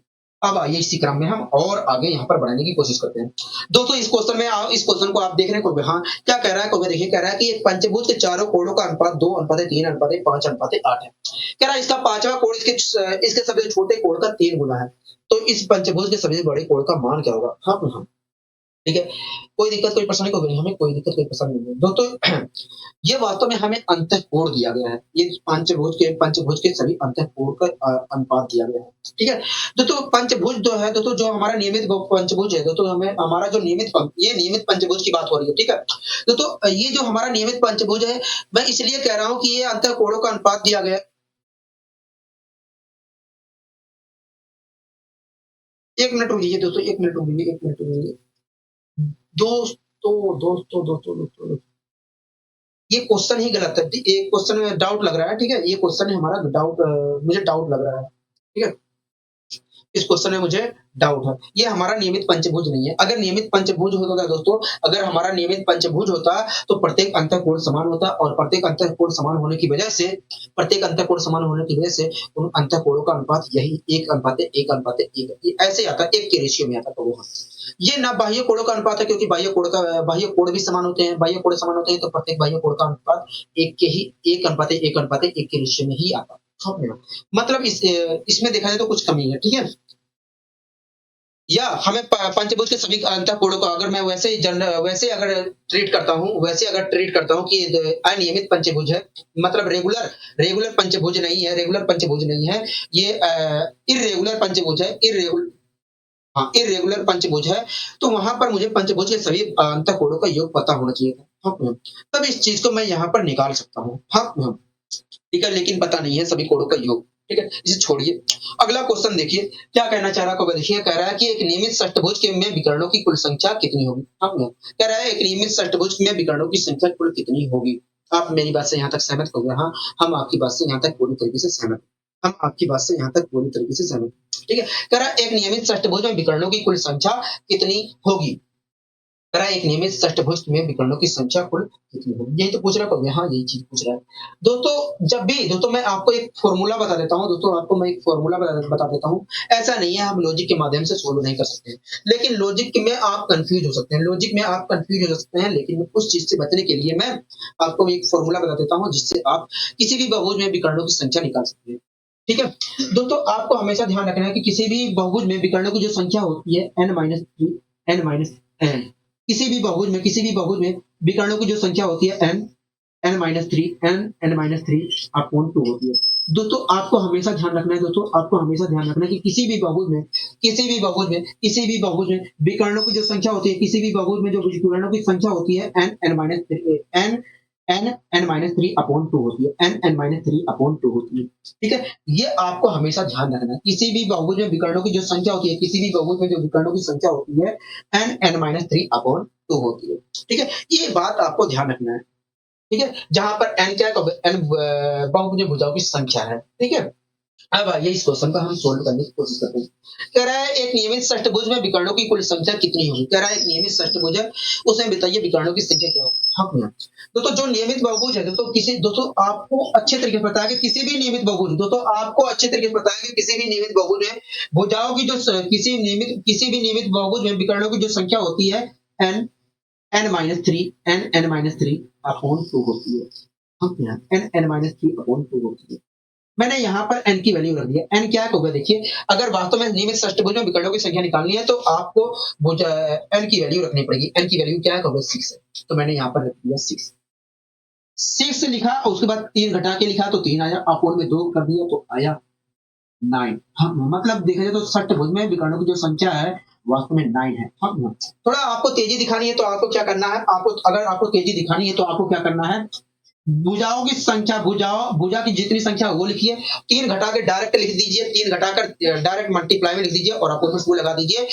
अब आइए इसी क्रम में हम और आगे यहाँ पर बढ़ने की कोशिश करते हैं। दोस्तों इस क्वेश्चन में इस क्वेश्चन को आप देख रहे हैं, हाँ क्या कह रहा है, देखिए कह रहा है कि एक पंचभुज के चारों कोणों का अनुपात 2 अनुपात 3 अनुपात 5 अनुपात 8 है। कह रहा है इसका पांचवा कोण इसके सबसे छोटे कोण का 3 गुना है, तो इस पंचभुज के सबसे बड़े कोण का मान क्या होगा। हाँ, ठीक है, कोई दिक्कत कोई परेशानी को नहीं, हमें कोई दिक्कत कोई परेशानी नहीं है दोस्तों। ये वास्तव में हमें अंतः कोण दिया गया है, ये पंचभुज के सभी अंतः कोण का अनुपात दिया गया है। ठीक है, दोस्तों पंचभुज जो है, दोस्तों जो हमारा नियमित पंचभुज है, दोस्तों हमें हमारा जो ये नियमित पंचभुज की बात हो रही है। ठीक है, दोस्तों ये जो हमारा नियमित पंचभुज है, मैं इसलिए कह रहा हूँ कि ये अंतः कोणों का अनुपात दिया गया है। एक मिनट रुकिए दोस्तों, एक मिनट रुकिए, एक मिनट रुकिए दोस्तों, ये क्वेश्चन ही गलत है। एक क्वेश्चन में डाउट लग रहा है, ठीक है, ये क्वेश्चन है हमारा डाउट, मुझे डाउट लग रहा है। ठीक है, इस क्वेश्चन में मुझे डाउट है, ये हमारा नियमित पंचभुज नहीं है। अगर नियमित पंचभुज होता दोस्तों, अगर हमारा नियमित पंचभुज होता तो प्रत्येक अंतःकोण समान होता, और प्रत्येक अंतःकोण समान होने की वजह से उन अंतःकोणों का अनुपात यही 1 अनुपात 1 अनुपात 1 ऐसे आता, 1 के रेशियो में आता। तो ये ना बाह्य कोणों का अनुपात है, क्योंकि बाह्य कोण भी समान होते हैं, बाह्य कोण समान होते हैं तो प्रत्येक बाह्य कोण का अनुपात 1 अनुपात 1 के रेशियो में ही आता। मतलब इसमें देखा जाए तो कुछ कमी है। ठीक है, या हमें पंचभुज के सभी अंतःकोणों को अगर मैं वैसे अगर ट्रीट करता हूँ, कि अनियमित पंचभुज है, मतलब रेगुलर पंचभुज नहीं है, ये इरेगुलर पंचभुज है, इरेगुलर पंचभुज है। तो वहां पर मुझे पंचभुज के सभी अंतःकोणों का योग पता होना चाहिए था। तब इस चीज को मैं यहाँ पर निकाल सकता हूँ। ठीक है, लेकिन पता नहीं है सभी कोणों का योग। ठीक है, इसे छोड़िए, अगला क्वेश्चन देखिए क्या कहना चाह रहा है। देखिए कह रहा है कि एक नियमित षष्ठभुज के में विकर्णों की कुल संख्या कितनी होगी। कह रहा है एक नियमित षष्ठभुज में विकर्णों की संख्या कुल कितनी होगी। आप मेरी बात से यहाँ तक सहमत हो गए। हाँ, हम आपकी बात से यहाँ तक पूरी तरीके से सहमत, ठीक है, कह रहा है एक नियमित षष्ठभुज में विकर्णों की कुल संख्या कितनी होगी। कह रहा है एक नियमित षष्ठभुज में विकर्णों की संख्या कुल कितनी होगी, यही तो पूछ रहा है। हाँ, यही चीज पूछ रहा है दोस्तों। मैं आपको एक फॉर्मूला बता देता हूँ बता देता हूँ। ऐसा नहीं है हम लॉजिक के माध्यम से सोल्व नहीं कर सकते, लेकिन लॉजिक में आप कंफ्यूज हो सकते हैं, लेकिन उस चीज से बचने के लिए मैं आपको एक फॉर्मूला बता देता हूँ जिससे आप किसी भी बहुभुज में विकर्णों की संख्या निकाल सकते हैं। ठीक है दोस्तों, आपको हमेशा ध्यान रखना है कि किसी भी बहुभुज में विकर्णों की जो संख्या होती है n-3 किसी भी बहुभुज में विकर्णों की जो संख्या होती है n-3 अपॉन 2 होती है। दोस्तों आपको हमेशा ध्यान रखना है कि किसी भी बहुभुज में विकर्णों की जो संख्या होती है, किसी भी बहुभुज में जो विकर्णों की संख्या होती है n N N minus three upon two होती है, N N minus three upon two होती है। ठीक है, ये आपको हमेशा ध्यान रखना है। किसी भी बहुभुज में विकर्णों की जो संख्या होती है, किसी भी बहुभुज में जो विकर्णों की संख्या होती है, N N minus three upon two होती है। ठीक है, ये बात आपको ध्यान रखना है। ठीक है, जहां पर एन क्या है, एन बहुभुज भुजाओं की संख्या है। ठीक है, अब आइए इस क्वेश्चन को हम सोल्व करने की कोशिश करते हैं। कह रहा है एक नियमित षष्ठभुज में विकर्णों की कुल संख्या कितनी होगी। कह रहा है एक नियमित षष्ठभुज है, उसमें बताइए विकर्णों की संख्या क्या होगी। हाँ भैया, दोस्तों जो नियमित बहुभुज है, दोस्तों आपको अच्छे तरीके से पता है कि किसी भी नियमित बहुभुज, दोस्तों आपको अच्छे तरीके से पता है कि किसी भी नियमित बहुभुज में भुजाओं की जो किसी भी नियमित बहुभुज में विकर्णों की जो संख्या होती है, N N minus three, N N minus three upon two होती है। हाँ भैया, N N minus three upon two होती है। मैंने यहाँ पर n की वैल्यू रख दिया। n क्या होगा, देखिए अगर वास्तव में नियमित षष्ठभुज में विकर्णों की संख्या निकालनी है तो आपको n की वैल्यू रखनी पड़ेगी। n की वैल्यू क्या होगा, 6 है, तो मैंने यहाँ पर रख दिया 6। 6 लिखा और उसके बाद 3 घटा के लिखा तो 3 आया, अपोन में 2 कर दिया तो आया 9। हाँ, मतलब देखा जाए तो षष्ठभुज में विकर्णों की जो संख्या है वास्तव में 9 है। हाँ, थोड़ा आपको तेजी दिखानी है तो आपको क्या करना है, अगर आपको तेजी दिखानी है तो आपको क्या करना है, भुजाओं की संख्या, भुजा की जितनी संख्या वो लिखिए, 3 घटा के डायरेक्ट लिख दीजिए, 3 घटाकर डायरेक्ट मल्टीप्लाई में लिख दीजिए और अपोजिट टू लगा दीजिए,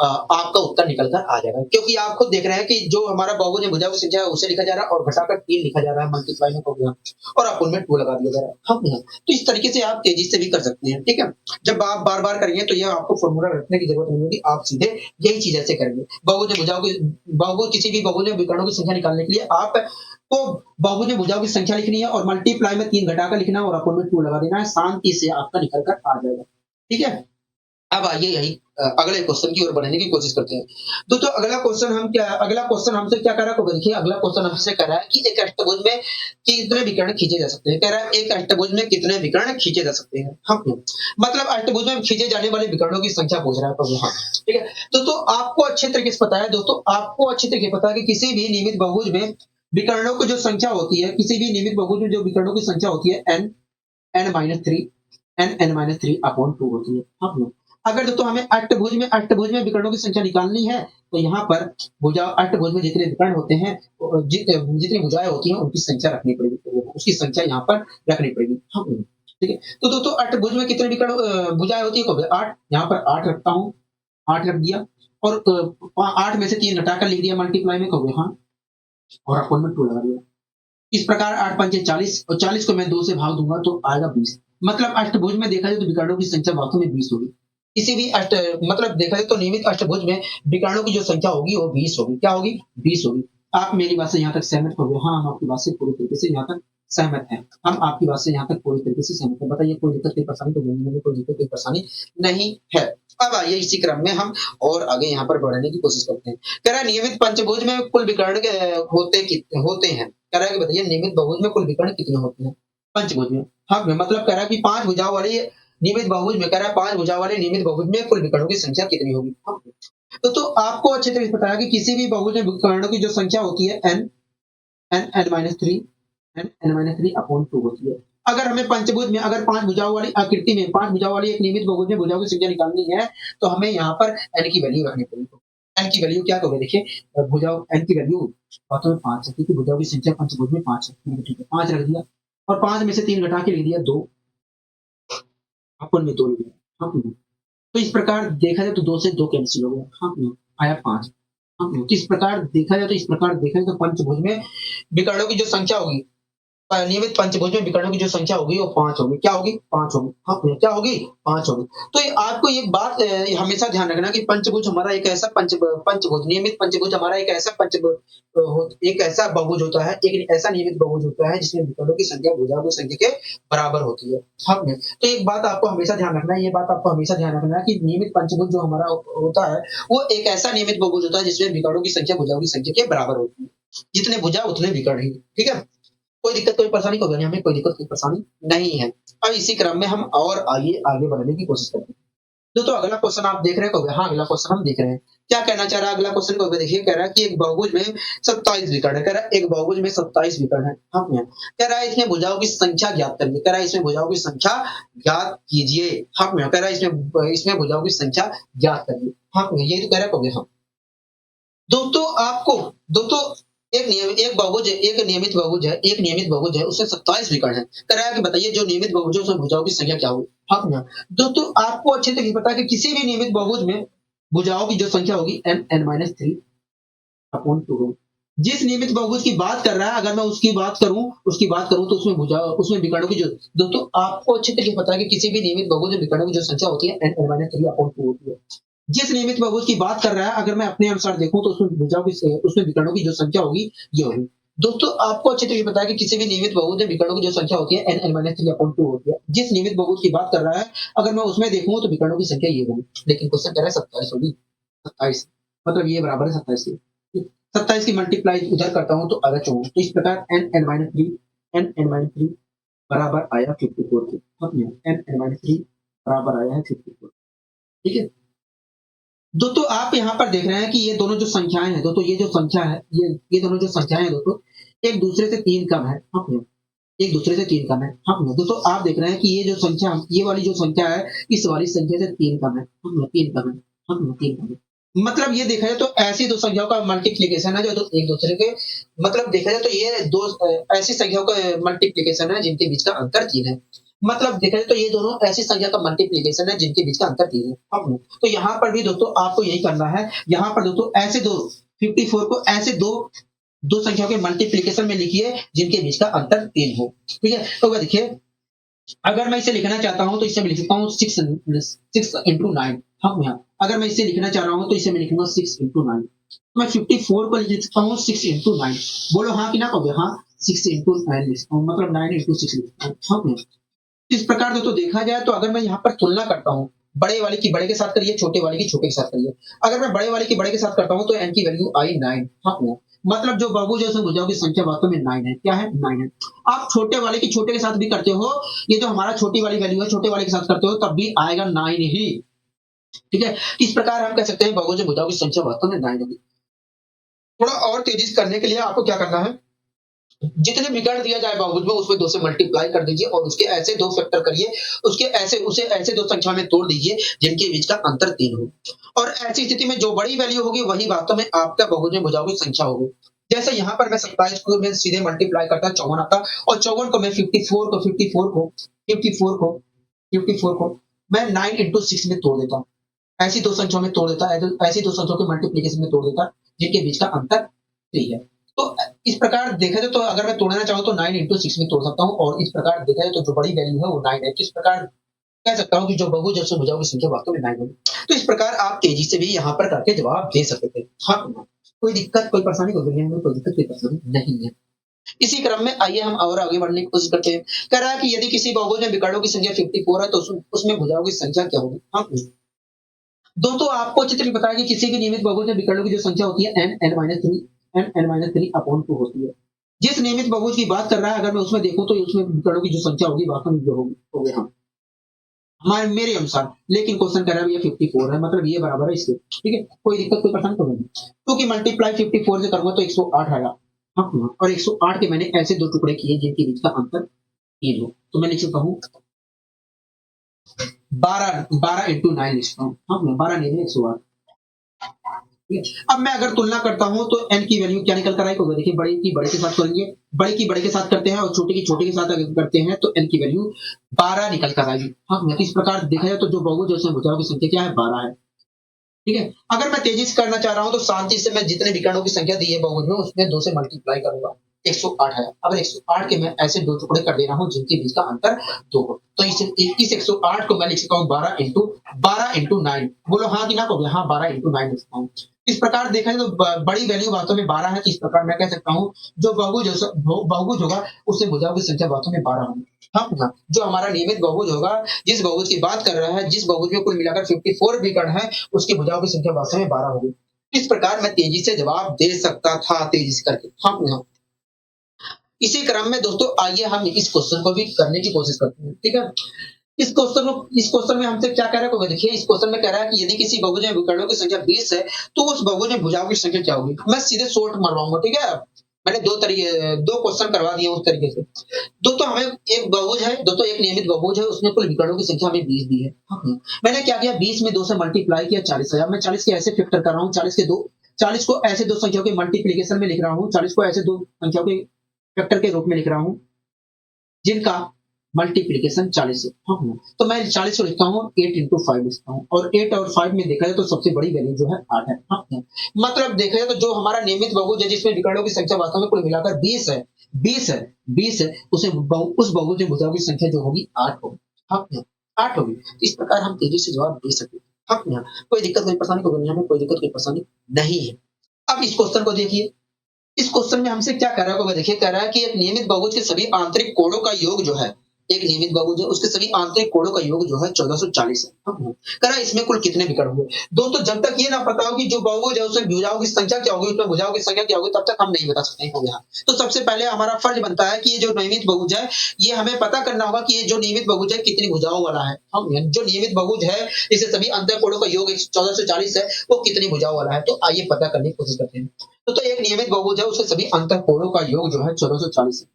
आपका उत्तर निकल कर आ जाएगा। क्योंकि आप खुद देख रहे हैं कि जो हमारा बहुभुज है, भुजा की संख्या है उसे लिखा जा रहा है और घटाकर 3 लिखा जा रहा है, मल्टीप्लाई में हो गया और अपोजिट में 2 लगा दिया जा रहा है। हाँ, तो इस तरीके से आप तेजी से भी कर सकते हैं। ठीक है, जब आप बार बार करेंगे तो यह आपको फॉर्मूला रखने की जरूरत नहीं होगी, आप सीधे यही चीज ऐसे करेंगे। बहुभुज भुजाओं की बहुभुज किसी भी बहुभुज में विकर्णों की संख्या निकालने के लिए आप तो बहुभुज में भुजाओं की संख्या लिखनी है और मल्टीप्लाई में 3 घटाकर लिखना है और अपोन में 2 लगा देना है, शांति से आपका निकल कर आ जाएगा। ठीक है, अब आइए यही अगले क्वेश्चन की ओर बढ़ने की कोशिश करते हैं। दोस्तों अगला क्वेश्चन हमसे क्या कह रहा है, देखिए अगला क्वेश्चन हमसे कह रहा है कि एक अष्टभुज में कितने विकर्ण खींचे जा सकते हैं। कह रहा है एक अष्टभुज में कितने विकर्ण खींचे जा सकते हैं। हाँ, मतलब अष्टभुज में खींचे जाने वाले विकर्णों की संख्या पूछ रहा है प्रभु। हाँ, ठीक है, दोस्तों आपको अच्छे तरीके से पता है, कि किसी भी नियमित बहुभुज में विकर्णों की जो संख्या होती है, किसी भी नियमित बहुभुज में जो विकर्णों की संख्या होती है, N N minus three, N N minus three upon two होती है। हाँ, अगर दोस्तों हमें अष्टभुज में विकर्णों की संख्या निकालनी है तो यहाँ पर अष्टभुज में जितने विकर्ण होते हैं, जितनी भुजाएं होती हैं उनकी संख्या रखनी पड़ेगी, तो उसकी संख्या यहाँ पर रखनी पड़ेगी। हाँ, ठीक है, तो दोस्तों अष्टभुज में कितने विकर्ण भुजाएं होती है, 8, यहाँ पर 8 रखता हूँ, 8 रख दिया और 8 में से 3 घटाकर लिख दिया मल्टीप्लाई में, कहोगे हाँ, और अपोन में 2 लगा दिया। इस प्रकार 8 पंचे 40 और 40 को मैं 2 से भाग दूंगा तो आएगा 20। मतलब अष्टभुज में देखा जाए तो विकर्णों की संख्या वास्तव में 20 होगी। किसी भी मतलब देखा जाए तो नियमित अष्टभुज में विकर्णों की जो संख्या होगी वो 20 होगी। क्या होगी, 20 होगी। आप मेरी बात से यहाँ तक सहमत हो गए। हाँ, हम आपकी बात से पूरी तरीके से यहाँ तक सहमत हैं। हम आपकी बात से यहाँ तक पूरी तरीके से सहमत है। बताइए कोई दिक्कत, कोई परेशानी, तो बोलने में कोई दिक्कत, कोई परेशानी नहीं है। अब आइए इसी क्रम में हम और आगे यहाँ पर बढ़ने की कोशिश करते हैं। कह रहा है नियमित पंचभुज में कुल विकर्ण होते हैं। कह रहा है कि बताइए नियमित बहुभुज में कुल विकर्ण कितने होते हैं पंचभुज में। हाँ, मतलब कह रहा है कि 5 भुजाओं वाली नियमित बहुभुज में, कह रहा है 5 भुजाओं वाले नियमित बहुभुज में कुल विकर्णों की संख्या कितनी होगी। हाँ, तो आपको अच्छे तरीके से पता है कि किसी भी बहुभुज में विकर्णों की जो संख्या होती है N N N minus three, N N minus three upon two होती है। अगर हमें पंचभुज में, अगर 5 भुजाओं वाली आकृति में 5 भुजाओं वाली एक नियमित बहुभुज में भुजाओं की संख्या निकालनी है तो हमें यहाँ पर एन की वैल्यू रखनी पड़ेगी। एन की वैल्यू क्या होगी, देखिए भुजाओं एन की वैल्यू वास्तव में 5 है, क्योंकि भुजाओं की संख्या पंचभुज में 5 है। ठीक है, 5 रख दिया और 5 में से 3 घटा के लिख दिया 2, अपन में 2 लिख दिया। हाँ, तो इस प्रकार देखा जाए तो 2 से 2 कैंसिल हो गया। हाँ, आया 5। हाँ, तो इस प्रकार देखा जाए तो पंचभुज में विकर्णों की जो संख्या होगी, नियमित पंचभुज में विकर्णों की जो संख्या होगी वो 5 होगी। क्या होगी, 5 होगी। हाँ, क्या होगी, 5 होगी। तो आपको एक बात हमेशा ध्यान रखना कि पंचभुज हमारा एक ऐसा पंचभुज नियमित पंचभुज हमारा एक ऐसा एक ऐसा बहुभुज होता है, एक ऐसा नियमित बहुभुज होता है जिसमें विकर्णों की संख्या भुजाओं की संख्या के बराबर होती है। हाँ, तो एक बात आपको हमेशा ध्यान रखना है, ये बात आपको हमेशा ध्यान रखना है कि नियमित पंचभुज जो हमारा होता है वो एक ऐसा नियमित बहुभुज होता है जिसमें विकर्णों की संख्या भुजाओं की संख्या के बराबर होती है। जितने भुजा उतने विकर्ण ही। ठीक है, कोई दिक्कत, कोई परेशानी को नहीं, हमें कोई दिक्कत, कोई परेशानी नहीं है। अब इसी क्रम में हम और आगे बढ़ने की कोशिश करते हैं। दोस्तों अगला क्वेश्चन आप देख रहे हैं, हाँ अगला क्वेश्चन हम देख रहे हैं। क्या कहना चाह रहा है अगला क्वेश्चन को देखिए, कह रहा है कि एक बहुभुज में 27 विकर्ण है। कह रहा है एक बहुभुज में 27 विकर्ण है। हाँ, कह रहा है इसमें भुजाओं की संख्या ज्ञात करिए। कह रहा है इसमें भुजाओं की संख्या ज्ञात कीजिए। हाँ, कह रहा है इसमें भुजाओं की संख्या ज्ञात करिए। हाँ, यही तो कह रहा है। हाँ, दोस्तों एक नियमित बहुभुज है, उसमें 27 विकर्ण है। कह रहा है कि बताइए जो नियमित बहुभुज है उसमें भुजाओं की संख्या क्या होगी? हाँ ना? दोस्तों आपको अच्छे से पता है कि किसी भी नियमित बहुभुज में भुजाओं की जो संख्या होगी n-3 अपॉन 2 होगी। जिस नियमित बहुभुज की बात कर रहा है, अगर मैं उसकी बात करूं तो उसमें विकर्णों की जो दोस्तों आपको अच्छे तरीके से पता है कि किसी भी नियमित बहुभुज में विकर्णों की जो संख्या होती है n-3 अपॉन 2 होती है। जिस नियमित बहुभुज की बात कर रहा है, अगर मैं अपने अनुसार देखूं तो उसमें विकर्णों की जो संख्या होगी ये होगी। दोस्तों आपको अच्छे तरीके से पता है कि किसी भी नियमित बहुभुज में विकर्णों की जो संख्या होती है n-3 अपॉन 2 होती है। जिस नियमित बहुभुज की बात कर रहा है, अगर मैं उसमें देखूं तो विकर्णों की संख्या ये होगी। लेकिन क्वेश्चन कह रहा है 27 होगी। 27 मतलब ये बराबर है 27 के। 27 की मल्टीप्लाई उधर करता हूं तो आधा 54। तो इस प्रकार n-3 बराबर आया 54 के। n-3 बराबर आया है 54। ठीक है। दोस्तों आप यहाँ पर देख रहे हैं कि ये दोनों जो संख्याएं हैं दोस्तों, ये जो संख्या है ये दोनों जो संख्याएं हैं दोस्तों, एक दूसरे से 3 कम है। हाँ भैया, एक दूसरे से 3 कम है। हाँ भैया, दोस्तों आप देख रहे हैं कि ये वाली जो संख्या है इस वाली संख्या से 3 कम है। हाँ भैया, 3 कम है। हाँ भैया, 3 कम है। मतलब ये देखा जाए तो ऐसी दो संख्याओं का मल्टीप्लीकेशन है जो तो एक दूसरे के मतलब देखा जाए तो ये दो ऐसी संख्याओं का मल्टीप्लीकेशन है जिनके बीच का अंतर 3 है। मतलब देखा जाए तो ये दोनों ऐसी संख्या का मल्टीप्लीकेशन है जिनके बीच का अंतर 3 है। अब तो यहाँ पर भी दोस्तों आपको यही करना है। यहाँ पर दोस्तों ऐसे दो 54 को ऐसे दो दो संख्याओं के मल्टीप्लीकेशन में लिखिए जिनके बीच का अंतर 3 हो। ठीक है। तो वह देखिए अगर मैं इसे लिखना चाहता हूं तो इसे मैं लिख सकता हूँ 6 इंटू 9। हम यहाँ अगर मैं इसे लिखना चाह रहा हूं तो इसे मैं लिखूंगा 6 इंटू 9। मैं 54 को लिख सकता हूँ 6 इंटू 9। बोलो हाँ कि ना कहोगे? हाँ, 6 इंटू 9 लिख सकता हूँ, मतलब 9 इंटू 6 लिख सकता हूँ। हाँ भैया। इस प्रकार दोस्तों देखा जाए तो अगर मैं यहाँ पर तुलना करता हूँ, बड़े वाले की बड़े के साथ करिए, छोटे वाले की छोटे के साथ करिए। अगर मैं बड़े वाले की बड़े के साथ करता हूँ तो n की वैल्यू आई 9। हाँ भैया। मतलब जो बहुभुज है उसमें भुजाओं की संख्या वास्तव में 9 है। क्या है? 9 है। आप छोटे वाले की छोटे के साथ भी करते हो, ये जो हमारा छोटी वाली वैल्यू है छोटे वाले के साथ करते हो तब भी आएगा 9 ही। ठीक है। इस प्रकार हम कह सकते हैं बहुभुज में भुजाओं की संख्या वास्तव में 9 होगी। थोड़ा और तेजी से करने के लिए आपको क्या करना है, जितने विकर्ण दिया जाए बहुभुज में उसमें 2 से मल्टीप्लाई कर दीजिए और उसके ऐसे 2 फैक्टर करिए, उसे ऐसे 2 संख्या में तोड़ दीजिए जिनके बीच का अंतर 3 हो। और ऐसी स्थिति में जो बड़ी वैल्यू होगी वही वास्तव में आपका बहुभुज में भुजाओं की संख्या होगी। जैसे यहाँ पर मैं 27 को मैं सीधे मल्टीप्लाई करता 54 आता और 54 को मैं 54 को मैं 9 इंटू 6 में तोड़ देता हूँ। ऐसी 2 संख्याओं में तोड़ देता, ऐसी 2 संख्याओं के मल्टीप्लीकेशन में तोड़ देता जिनके बीच का अंतर 3 है। तो इस प्रकार देखा जाए तो अगर मैं तोड़ना चाहूँ तो 9 इंटू 6 में तोड़ सकता हूँ और इस प्रकार देखा जाए तो जो बड़ी वैल्यू है वो 9 है। तो इस प्रकार कह सकता हूँ कि जो बहुभुज है उसमें भुजाओं की संख्या वास्तव में 9 होगी। तो इस प्रकार आप तेजी से भी यहाँ पर करके जवाब दे सकते थे। हाँ, कोई दिक्कत कोई परेशानी कोई दिक्कत कोई परेशानी नहीं है। इसी क्रम में आइए हम और आगे बढ़ने की कोशिश करते हैं। कह रहा है कि यदि किसी बहुभुज में विकर्णों की संख्या 54 है तो उसमें भुजाओं की संख्या क्या होगी? हाँ, दोस्तों आपको अच्छी तरह पता है कि किसी भी नियमित बहुभुज में विकर्णों की जो संख्या होती है n-3 अपॉन 2 होती है। जिस नियमित बहुभुज की बात कर रहा है अगर मैं उसमें देखूं तो उसमें विकर्णों की जो संख्या होगी वास्तव में जो होगी हम हमारे मेरे अनुसार। लेकिन क्वेश्चन कर रहा है ये 54 है, मतलब ये बराबर है इसके। ठीक है। कोई दिक्कत कोई परेशानी तो नहीं, क्योंकि मल्टीप्लाई 54 से करूंगा तो 108 आएगा। हाँ, और 108 के मैंने ऐसे 2 टुकड़े किए जिनके बीच का अंतर 3 हो। तो मैं लिख सकता हूँ 12 इंटू 9 लिख सकता हूँ। हाँ, 12 नहीं है 108। अब मैं अगर तुलना करता हूं तो n की वैल्यू क्या निकल कर आएगी? देखिए बड़े की बड़े के साथ करेंगे, बड़े की बड़े के साथ करते हैं और छोटे की छोटे के साथ अगर करते हैं तो n की वैल्यू 12 निकल कर आएगी। हाँ, इस प्रकार देखा जाए तो जो बहुभुज है उसमें भुजाओं की संख्या क्या है? 12 है। ठीक है। अगर मैं तेजी से करना चाह रहा हूं तो शांति से मैं जितने विकर्णों की संख्या दी है बहुभुज में उसमें 2 से मल्टीप्लाई करूंगा। 108 है। अब 108 के मैं ऐसे 2 टुकड़े कर दे रहा हूं जिनके बीच का अंतर 2 हो। तो इस 108 को मैं लिख सकता हूँ 12 इंटू 9। बोलो हाँ कि ना कहोगे? हाँ, 12 इंटू 9 लिख सकता हूँ। इस प्रकार देखा जाए तो बड़ी वैल्यू वास्तव में 12 है। तो इस प्रकार मैं कह सकता हूँ जो बहुभुज होगा उससे भुजाओं की संख्या वास्तव में 12 होगी। हाँ, जो हमारा नियमित बहुभुज होगा, जिस बहुभुज की बात कर रहा है, जिस बहुभुज में कुल मिलाकर 54 विकर्ण है उसकी भुजाओं की संख्या वास्तव में 12 होगी। इस प्रकार मैं तेजी से जवाब दे सकता था तेजी से करके। हाँ, इसी क्रम में दोस्तों आइए हम इस क्वेश्चन को भी करने की कोशिश करते हैं। ठीक है। इस क्वेश्चन में हमसे क्या कह रहा है? देखिए इस क्वेश्चन में कह रहा है कि यदि किसी बहुभुज में विकर्णों की संख्या 20 है तो उस बहुभुज में भुजाओं की संख्या क्या होगी? मैं सीधे शॉर्ट मरवाऊंगा। ठीक है। मैंने 2 क्वेश्चन करवा दिए उस तरीके से। दोस्तों हमें एक बहुभुज है, दोस्तों एक नियमित बहुभुज है, उसमें कुल विकर्णों की संख्या हमें 20 दी है। मैंने क्या किया? 20 में 2 से मल्टीप्लाई किया 40 है। मैं 40 के ऐसे फैक्टर कर रहा हूँ, 40 के 2 40 को ऐसे दो संख्याओं के मल्टीप्लिकेशन में लिख रहा हूँ, 40 को ऐसे दो संख्याओं के फैक्टर के रूप में लिख रहा हूँ, जिनका मल्टीप्लिकेशन 40 है। हाँ, तो मैं 40 को लिखता हूँ 8 इंटू 5 लिखता हूँ, और 8 और 5 में देखा जाए तो सबसे बड़ी वैल्यू जो है 8 है। हाँ, मतलब देखा जाए तो जो हमारा नियमित बहुभुज है जिसमें विकर्णों की संख्या वास्तव में कुल मिलाकर 20 है, 20 है, 20 है, उसे उस बहुभुज में भुजाओं की संख्या जो होगी 8 होगी। हाँ, 8 होगी। इस प्रकार हम तेजी से जवाब दे सकते हैं। हाँ, कोई दिक्कत कोई परेशानी कोई हमें कोई दिक्कत कोई परेशानी नहीं है। अब इस क्वेश्चन को देखिए, इस क्वेश्चन में हमसे क्या कह रहा है, देखिए कह रहा है कि एक नियमित बहुभुज के सभी आंतरिक कोणों का योग जो है, एक नियमित बहुभुज है उसके सभी आंतरिक कोणों का योग जो है 1440 है। कह रहा है इसमें कुल कितने विकर्ण हुए। दोस्तों जब तक ये ना पता हो कि जो बहुभुज है उसमें भुजाओं की संख्या क्या होगी, उसमें भुजाओं की संख्या क्या होगी, तब तक हम नहीं बता सकते हैं। तो सबसे पहले हमारा फर्ज बनता है कि ये जो नियमित बहुभुज है ये हमें पता करना होगा कि ये जो नियमित बहुभुज है कितनी भुजाओं वाला है। जो नियमित बहुभुज है इसे सभी अंतर कोणों का योग 1440 है, वो कितनी भुजाओं वाला है। तो आइए पता करने की कोशिश करते हैं। तो एक नियमित बहुभुज है उसके सभी अंतर कोणों का योग जो है 1440 है।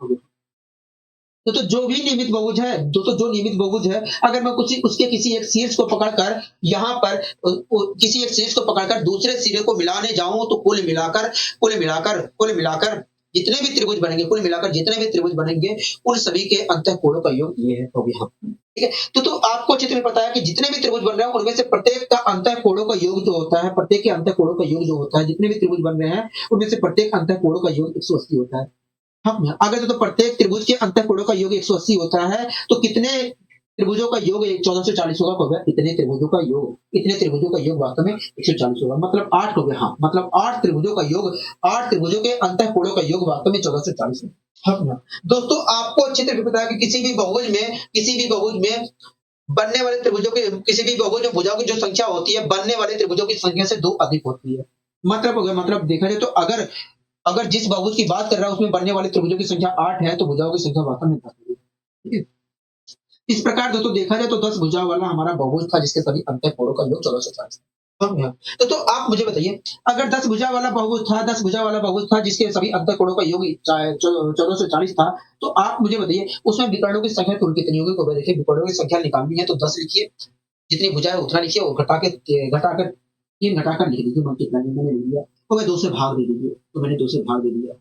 तो जो भी नियमित बहुभुज है, जो नियमित बहुभुज है, अगर मैं कुछ उसके किसी एक शीर्ष को पकड़कर यहाँ पर किसी एक शीर्ष को पकड़कर दूसरे सिरे को मिलाने जाऊं तो कुल मिलाकर जितने भी त्रिभुज बनेंगे, कुल मिलाकर जितने भी त्रिभुज बनेंगे उन सभी के अंतःकोणों का योग ये है। तो यहाँ ठीक है, तो आपको चित्र में पता है कि जितने भी त्रिभुज बन रहे हैं उनमें से प्रत्येक का अंतःकोणों का योग जो होता है, प्रत्येक के अंतःकोणों का योग जो होता है, जितने भी त्रिभुज बन रहे हैं उनमें से प्रत्येक अंतःकोणों का योग 180 होता है। हाँ, अगर तो प्रत्येक त्रिभुज के अंतःकोणों का योग 180 होता है तो कितने त्रिभुजों का योग 1440 होगा। इतने त्रिभुजों का योग वास्तव में 140 होगा, मतलब 8 हो गया। हाँ, मतलब 8 त्रिभुजों का योग, 8 त्रिभुजों के अंतःकोणों का योग वास्तव में 1440 है। हाँ, दोस्तों आपको अच्छे तरीके से पता है कि किसी भी बहुभुज में बनने वाले त्रिभुजों के किसी भी बहुभुज में भुजाओं की जो संख्या होती है बनने वाले त्रिभुजों की संख्या से 2 अधिक होती है। मतलब हो गया, मतलब देखा जाए तो अगर अगर जिस बहुभुज की बात कर रहा है उसमें बनने वाले त्रिभुजों की संख्या 8 है तो भुजाओं की संख्या वास्तव में 10 है। ठीक है, इस प्रकार दोस्तों देखा जाए तो 10 भुजाओं वाला हमारा बहुभुज था जिसके सभी अंतःकोणों का योग 1440 है। तो आप मुझे बताइए, अगर 10 भुजा वाला बहुभुज था जिसके सभी अंतःकोणों का योग 1440 था, तो आप मुझे बताइए उसमें विकर्णों की संख्या कुल कितनी होगी। तो देखिए विकर्णों की संख्या निकालनी है तो 10 लिखिए, जितनी भुजाएं उतना लिखिए, और घटाकर 3 घटाकर लिख दीजिए, मल्टीप्लाई में मैंने लिख दिया। तो मैं 2 से भाग दे दीजिए, तो मैंने 2 से भाग दे दिया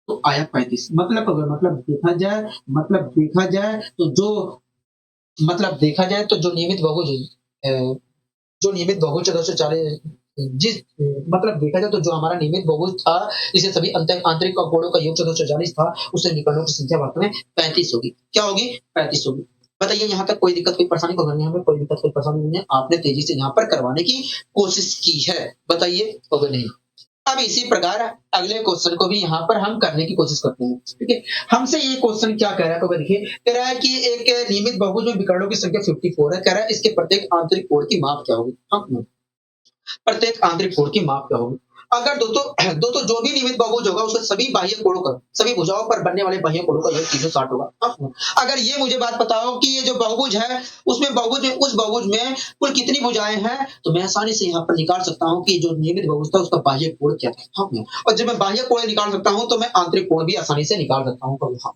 तो आया 35। मतलब जो नियमित बहुभुज है 240, जिस मतलब देखा जाए तो जो हमारा नियमित बहुभुज था जिसे सभी आंतरिक कोणों का योग 1440 था, उससे विकर्णों की संख्या वास्तव में 35 होगी। क्या होगी? 35 होगी। बताइए यहाँ तक कोई दिक्कत कोई परेशानी को करनी है हमें, कोई दिक्कत कोई परेशानी नहीं है। आपने तेजी से यहाँ पर करवाने की कोशिश की है, बताइए होगा नहीं। अब इसी प्रकार अगले क्वेश्चन को भी यहाँ पर हम करने की कोशिश करते हैं। ठीक है, हमसे ये क्वेश्चन क्या कह रहा है, तो देखिए कह रहा है कि एक नियमित बहुभुज में विकर्णों की संख्या 54 है। कह रहा है इसके प्रत्येक आंतरिक कोण की माप क्या होगी। हाँ, प्रत्येक आंतरिक कोण की माप क्या होगी। अगर दोस्तों जो भी नियमित बहुभुज होगा उसके सभी बाह्य कोणों का, सभी भुजाओं पर बनने वाले बाह्य कोणों का योग 360 होगा। हाँ, अगर ये मुझे बात पता हो कि ये जो बहुभुज है उस बहुभुज में कुल कितनी भुजाएं हैं, तो मैं आसानी से यहाँ पर निकाल सकता हूँ कि जो नियमित बहुभुज था उसका बाह्य कोण क्या था। हाँ, और जब मैं बाह्य कोण निकाल सकता हूँ तो मैं आंतरिक कोण भी आसानी से निकाल सकता हूँ। हाँ,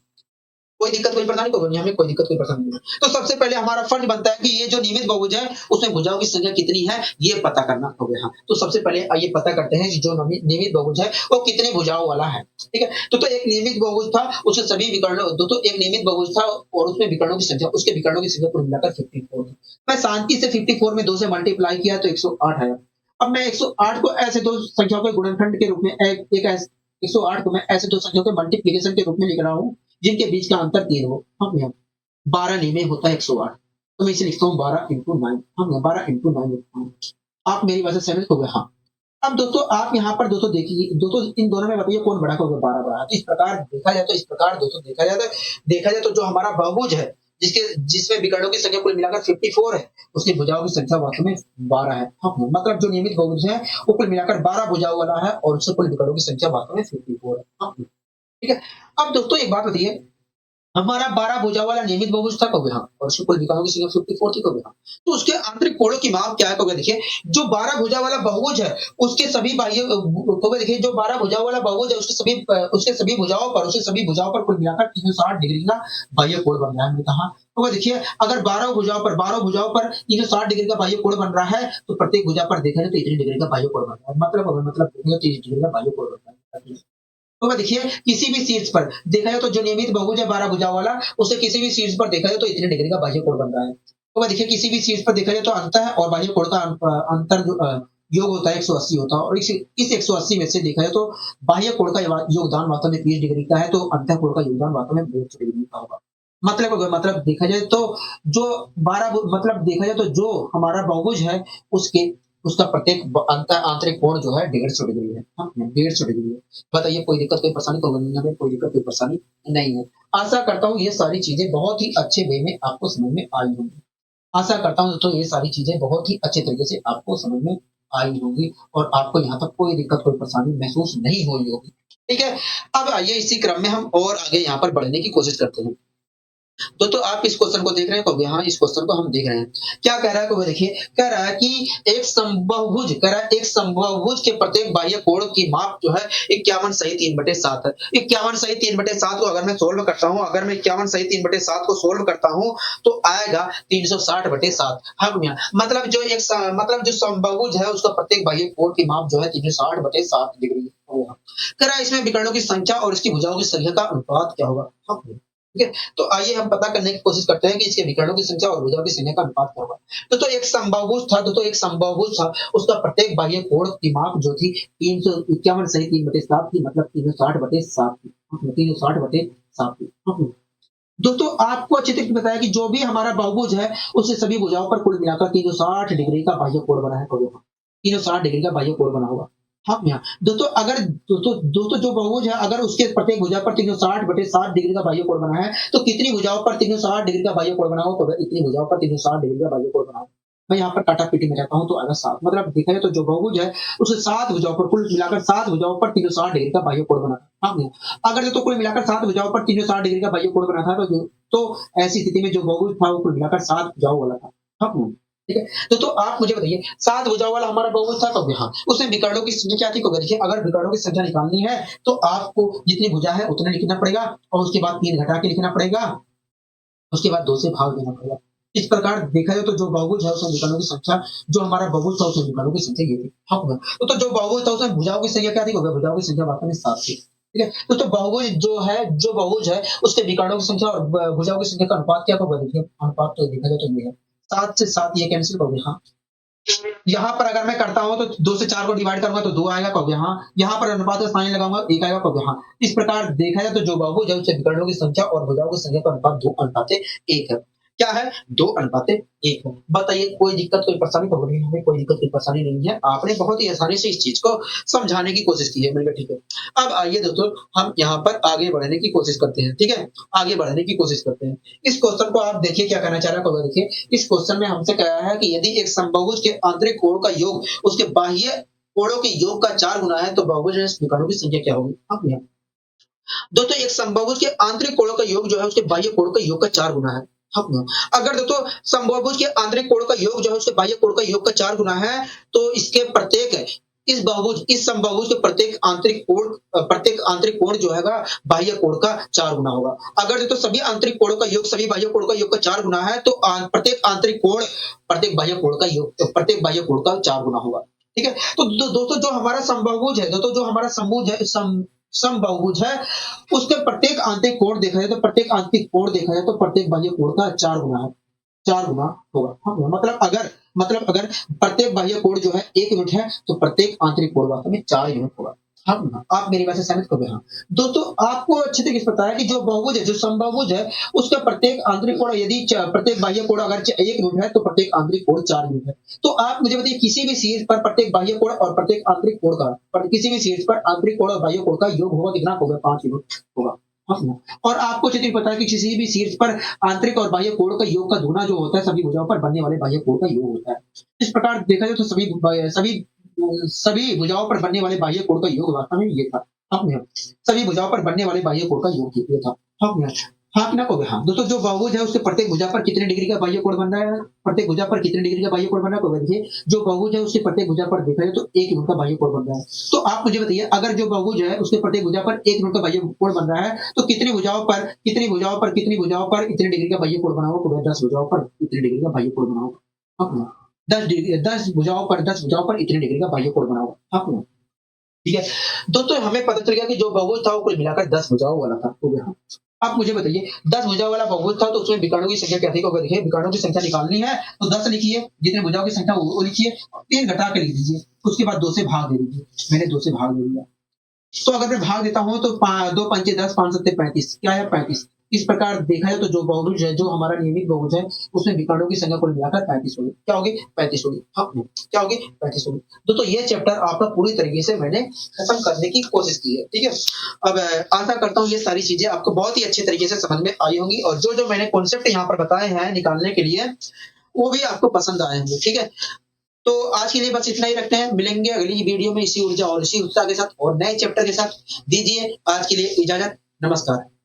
कोई दिक्कत कोई परेशानी को नहीं, हमें कोई दिक्कत कोई परेशानी नहीं है। तो सबसे पहले हमारा फर्ज बनता है कि ये जो नियमित बहुभुज है उसमें भुजाओं की संख्या कितनी है ये पता करना होगा। हाँ, तो सबसे पहले आइए पता करते हैं कि जो नियमित बहुभुज है वो कितने भुजाओं वाला है। ठीक है, तो एक नियमित बहुभुज था उसके सभी विकर्णों एक नियमित बहुभुज था और उसमें विकर्णों की संख्या कुल मिलाकर 54 थी। मैं शांति से 54 में 2 से मल्टीप्लाई किया तो 108 आया। अब मैं 108 को ऐसे दो संख्याओं के गुणनखंड के रूप में 108 को मैं ऐसे दो संख्याओं के मल्टीप्लिकेशन के रूप में लिख रहा हूँ जिनके बीच का अंतर 3 हो। हम यहाँ 12 नियमे होता है 108, तो मैं इसे लिखता हूँ 12 इंटू 9। हम 12 इंटू 9 लिखता हूँ। आप मेरी बात से सहमत हो गए। हाँ, अब दोस्तों आप यहाँ पर दोस्तों देखिए, दोस्तों इन दोनों में बताइए कौन बड़ा होगा। 12 बड़ा है। तो इस प्रकार देखा जाए तो जो हमारा बहुभुज है जिसमें विकर्णों की संख्या कुल मिलाकर 54 है, उसकी भुजाओं की संख्या वास्तव में 12 है। हाँ, मतलब जो नियमित बहुभुज है वो कुल मिलाकर 12 भुजाओं वाला है और उससे कुल विकर्णों की संख्या वास्तव में 54 है। हाँ, ठीक है। अब दोस्तों एक बात बताइए, हमारा 12 भुजा वाला नियमित बहुभुज था कहोगे हाँ, और उसकी कुल विकर्णों की संख्या 54 थी कहोगे हाँ। तो उसके आंतरिक कोणों की माप क्या है कहोगे देखिए, जो 12 भुजा वाला बहुभुज है, उसके सभी बाह्य कहोगे देखिए जो 12 भुजा वाला बहुभुज है उसके सभी भुजाओं पर कुल मिलाकर 360 डिग्री का बाह्य कोण बन रहा है। मैंने कहा कहोगे देखिए अगर 12 भुजाओं पर 360 डिग्री का बाह्य कोण बन रहा है, तो प्रत्येक भुजा पर देखा जाए तो इतनी डिग्री का बाह्य कोण बन रहा है। मतलब 30 डिग्री का बाह्य कोण बन रहा है। तो मैं देखिए किसी भी शीर्ष पर देखा जाए तो जो नियमित बहुभुज है 12 भुजा वाला, उसे किसी भी शीर्ष पर देखा जाए तो इतने डिग्री का बाह्य कोण बन रहा है। तो मैं देखिए किसी भी शीर्ष पर देखा जाए तो अंतः और बाह्य कोण का अंतर जो योग होता है 180 होता है, और इस 180 में से देखा जाए तो बाह्य कोण का योगदान वास्तव में 30 डिग्री का है, तो अंतः कोण का योगदान वास्तव में 150 डिग्री का होगा। मतलब देखा जाए तो जो 12 मतलब देखा जाए तो जो हमारा बहुभुज है उसके उसका प्रत्येक आंतरिक कोण जो है 150 डिग्री है। हाँ, 150 डिग्री है। बताइए कोई दिक्कत कोई परेशानी तो नहीं है, कोई दिक्कत कोई परेशानी नहीं है। आशा करता हूँ ये सारी चीजें बहुत ही अच्छे वे में आपको समझ में आई होंगी। आशा करता हूँ दोस्तों ये सारी चीजें बहुत ही अच्छे तरीके से आपको समझ में आई होंगी और आपको यहाँ तक कोई दिक्कत कोई परेशानी महसूस नहीं हुई होगी। ठीक है, अब आइए इसी क्रम में हम और आगे यहाँ पर बढ़ने की कोशिश करते हैं। तो आप इस क्वेश्चन को देख रहे हैं तो यहाँ इस क्वेश्चन को हम देख रहे हैं। क्या कह रहा है तो देखिए, कह रहा है कि एक समबाहुभुज के प्रत्येक बाह्य कोण की माप जो है 51 सही 3/7 है। 51 सही 3/7 को अगर मैं सोल्व करता हूँ, अगर मैं 51 सही 3/7 को सोल्व करता हूँ तो आएगा 360/7। हाँ भैया, मतलब जो समबाहुभुज है उसका प्रत्येक बाह्य कोण की माप जो है 360/7 डिग्री होगा। कह रहा है इसमें विकर्णों की संख्या और इसकी भुजाओं की संख्या का अनुपात क्या होगा। हाँ भैया, ठीक है, तो आइए हम पता करने की कोशिश करते हैं कि इसके विकर्णों की संख्या और भुजाओं की संख्या का अनुपात क्या होगा। एक समबाहुभुज था, उसका प्रत्येक बाह्य कोण की माप जो थी 351 सही 3/7 थी, मतलब 360/7 थी। 360/7 थी। दोस्तों आपको अच्छे तरीके से बताया कि जो भी हमारा बहुभुज है उससे सभी भुजाओं पर कुल मिलाकर 360 डिग्री का बाह्य कोण बना है। 360 डिग्री का बाह्य कोण बना होगा। हाँ भैया, दोस्तों जो बहुभुज है अगर उसके प्रत्येक भुजा पर 360/7 डिग्री का बाह्य कोण बना है, तो कितनी भुजाओं पर 360 डिग्री का बाह्य कोण बना होगा। तो इतनी भुजाओं पर 360 डिग्री का बाह्य कोण बना होगा। मैं यहाँ पर काटा-पीटी में रहता हूँ तो आएगा 7, मतलब देखा जाए तो जो बहुभुज है उसे 7 भुजाओं पर कुल मिलाकर 7 भुजाओं पर 360 डिग्री का बाह्य कोण बना है। हाँ भैया, अगर तो कुल मिलाकर 7 भुजाओं पर 360 डिग्री का बाह्य कोण बना था तो ऐसी स्थिति में जो बहुभुज था वो कुल मिलाकर 7 भुजाओं वाला था। हाँ भैया, ठीक है, तो आप मुझे बताइए 7 भुजाओं वाला हमारा बहुभुज था तो हाँ, उसमें विकर्णों की संख्या क्या थी। तो देखिए अगर विकर्णों की संख्या निकालनी है तो आपको जितनी भुजा है उतना लिखना पड़ेगा और उसके बाद 3 घटा के लिखना पड़ेगा, उसके बाद 2 से भाग देना पड़ेगा। इस प्रकार देखा जाए तो जो बहुभुज है उसमें विकर्णों की संख्या, जो हमारा बहुभुज था उसमें विकर्णों की संख्या ये थी। हाँ भैया, तो जो बहुभुज था उसमें भुजाओं की संख्या क्या थी। भुजाओं की संख्या वास्तव में 7 थी। ठीक है, तो बहुभुज जो बहुभुज है उसके विकर्णों की संख्या और भुजाओं की संख्या का अनुपात क्या होगा। देखिए अनुपात तो देखा जाए तो ये है 7 से 7 ये कैंसिल हो गया। हाँ, यहाँ पर अगर मैं करता हूँ तो 2 से 4 को डिवाइड करूंगा तो 2 आएगा कहोगे हाँ, यहाँ पर अनुपात का साइन लगाऊंगा 1 आएगा कहोगे हाँ। इस प्रकार देखा जाए तो जो बहुभुज है उससे विकर्णों की संख्या और भुजाओं की संख्या का अनुपात 2:1 है। क्या है 2:1 है। बताइए कोई दिक्कत कोई परेशानी तो नहीं, हमें कोई दिक्कत कोई परेशानी नहीं है। आपने बहुत ही आसानी से इस चीज को समझाने की कोशिश की है। मैंने कहा ठीक है, अब आइए दोस्तों हम यहाँ पर आगे बढ़ने की कोशिश करते हैं। ठीक है, आगे बढ़ने की कोशिश करते हैं। इस क्वेश्चन को आप देखिए क्या कहना चाह रहा है। देखिए इस क्वेश्चन में हमसे कहा है कि यदि एक समबाहुज के आंतरिक कोण का योग उसके बाह्य कोणों के योग का 4 गुना है तो बहुभुज विकर्णों की संख्या क्या होगी। अब यहाँ दोस्तों एक समबाहुज के आंतरिक कोणों का योग जो है उसके बाह्य कोण का योग का 4 गुना है। हाँ, अगर दोस्तों समबाहुज के आंतरिक कोण का योग जो है उसके बाह्य कोण का योग का 4 गुना है तो इस समबाहुज के प्रत्येक आंतरिक कोण जो है बाह्य कोण का 4 गुना होगा। अगर दोस्तों सभी आंतरिक कोणों का योग सभी बाह्य कोण का योग का 4 गुना है तो प्रत्येक आंतरिक कोण प्रत्येक बाह्य कोण का योग प्रत्येक बाह्य कोण का 4 गुना होगा। ठीक है, तो दोस्तों जो हमारा समबाहुज है, दोस्तों जो हमारा समबाहुज है उसके प्रत्येक आंतरिक कोण देखा जाए तो प्रत्येक बाह्य कोण का 4 गुना है, 4 गुना होगा। हाँ, मतलब अगर प्रत्येक बाह्य कोण जो है 1 यूनिट है तो प्रत्येक आंतरिक कोण वास्तव में 4 यूनिट होगा। हाँ, आप मेरी बात से सहमत करोगे। हाँ, दोस्तों आपको अच्छे तरीके से पता है कि जो बहुभुज है, जो समबाहुज है उसका प्रत्येक आंतरिक कोण यदि प्रत्येक बाह्य कोण अगर 1 यूनिट है तो प्रत्येक आंतरिक कोण 4 यूनिट है। तो आप मुझे बताइए किसी भी शीर्ष पर प्रत्येक बाह्य कोण और प्रत्येक आंतरिक कोण का किसी भी शीर्ष पर आंतरिक कोण और बाह्य कोण का योग होगा कितना होगा। 5 यूनिट होगा। हाँ, और आपको अच्छे तरीके से पता है कि किसी भी शीर्ष पर आंतरिक और बाह्य कोण का योग का गुना जो होता है सभी भुजाओं पर बनने वाले बाह्य कोण का योग होता है। इस प्रकार देखा जाए तो सभी भुजाओं पर बनने वाले बाह्य कोण का योग वास्तव में ये था। हाँ, सभी भुजाओं पर बनने वाले बाह्य कोण का योग ये था। हाँ, हाँ कि ना कहोगे? हाँ। दोस्तों जो बहुभुज है उसके प्रत्येक भुजा पर कितने डिग्री का बाह्य कोण बन रहा है? प्रत्येक भुजा पर कितने डिग्री का बाह्य कोण बन रहा है? तो देखिए जो बहुभुज है उसके प्रत्येक भुजा पर देखा जाए तो 1 यूनिट का बाह्य कोण बन रहा है। तो आप मुझे बताइए अगर जो बहुभुज है उसके प्रत्येक भुजा पर 1 यूनिट का बाह्य कोण बन रहा है तो कितनी भुजाओं पर इतने डिग्री का बाह्य कोण बना होगा? तो 10 भुजाओं पर इतने डिग्री का बाह्य कोण बना होगा। हाँ, 10 भुजाओं पर इतने डिग्री का बाह्य कोण बना होगा। हाँ, ठीक है। दोस्तों हमें पता चल गया कि जो बहुभुज था वो कुल मिलाकर 10 भुजाओं वाला था। हो गया। आप मुझे बताइए 10 भुजाओं वाला बहुभुज था तो उसमें विकर्णों की संख्या क्या थी? अगर देखिए विकर्णों की संख्या निकालनी है तो 10 लिखिए, जितने भुजाओं की संख्या वो लिखिए और 3 घटा के लिख दीजिए। उसके बाद 2 से भाग दे दीजिए। मैंने 2 से भाग दे दिया। तो अगर मैं भाग देता हूँ तो 2 पंचे 10, 5 सत्ते 35 क्या है 35। इस प्रकार देखा जाए तो जो बहुभुज है, जो हमारा नियमित बहुभुज है, उसमें विकर्णों की संख्या कुल मिलाकर 35 होगी। क्या होगी? 35 होगी। हाँ, क्या होगी? 35 होगी। दोस्तों ये चैप्टर आपका पूरी तरीके से मैंने खत्म करने की कोशिश की है। ठीक है? अब आशा करता हूँ ये सारी चीजें आपको बहुत ही अच्छे तरीके से समझ में आई होंगी और जो-जो मैंने कॉन्सेप्ट यहाँ पर बताए हैं निकालने के लिए, वो भी आपको पसंद आए होंगे। ठीक है? तो आज के लिए बस इतना ही रखते हैं। मिलेंगे अगली वीडियो में इसी ऊर्जा और इसी उत्साह के साथ और नए चैप्टर के साथ। दीजिए आज के लिए इजाजत। नमस्कार।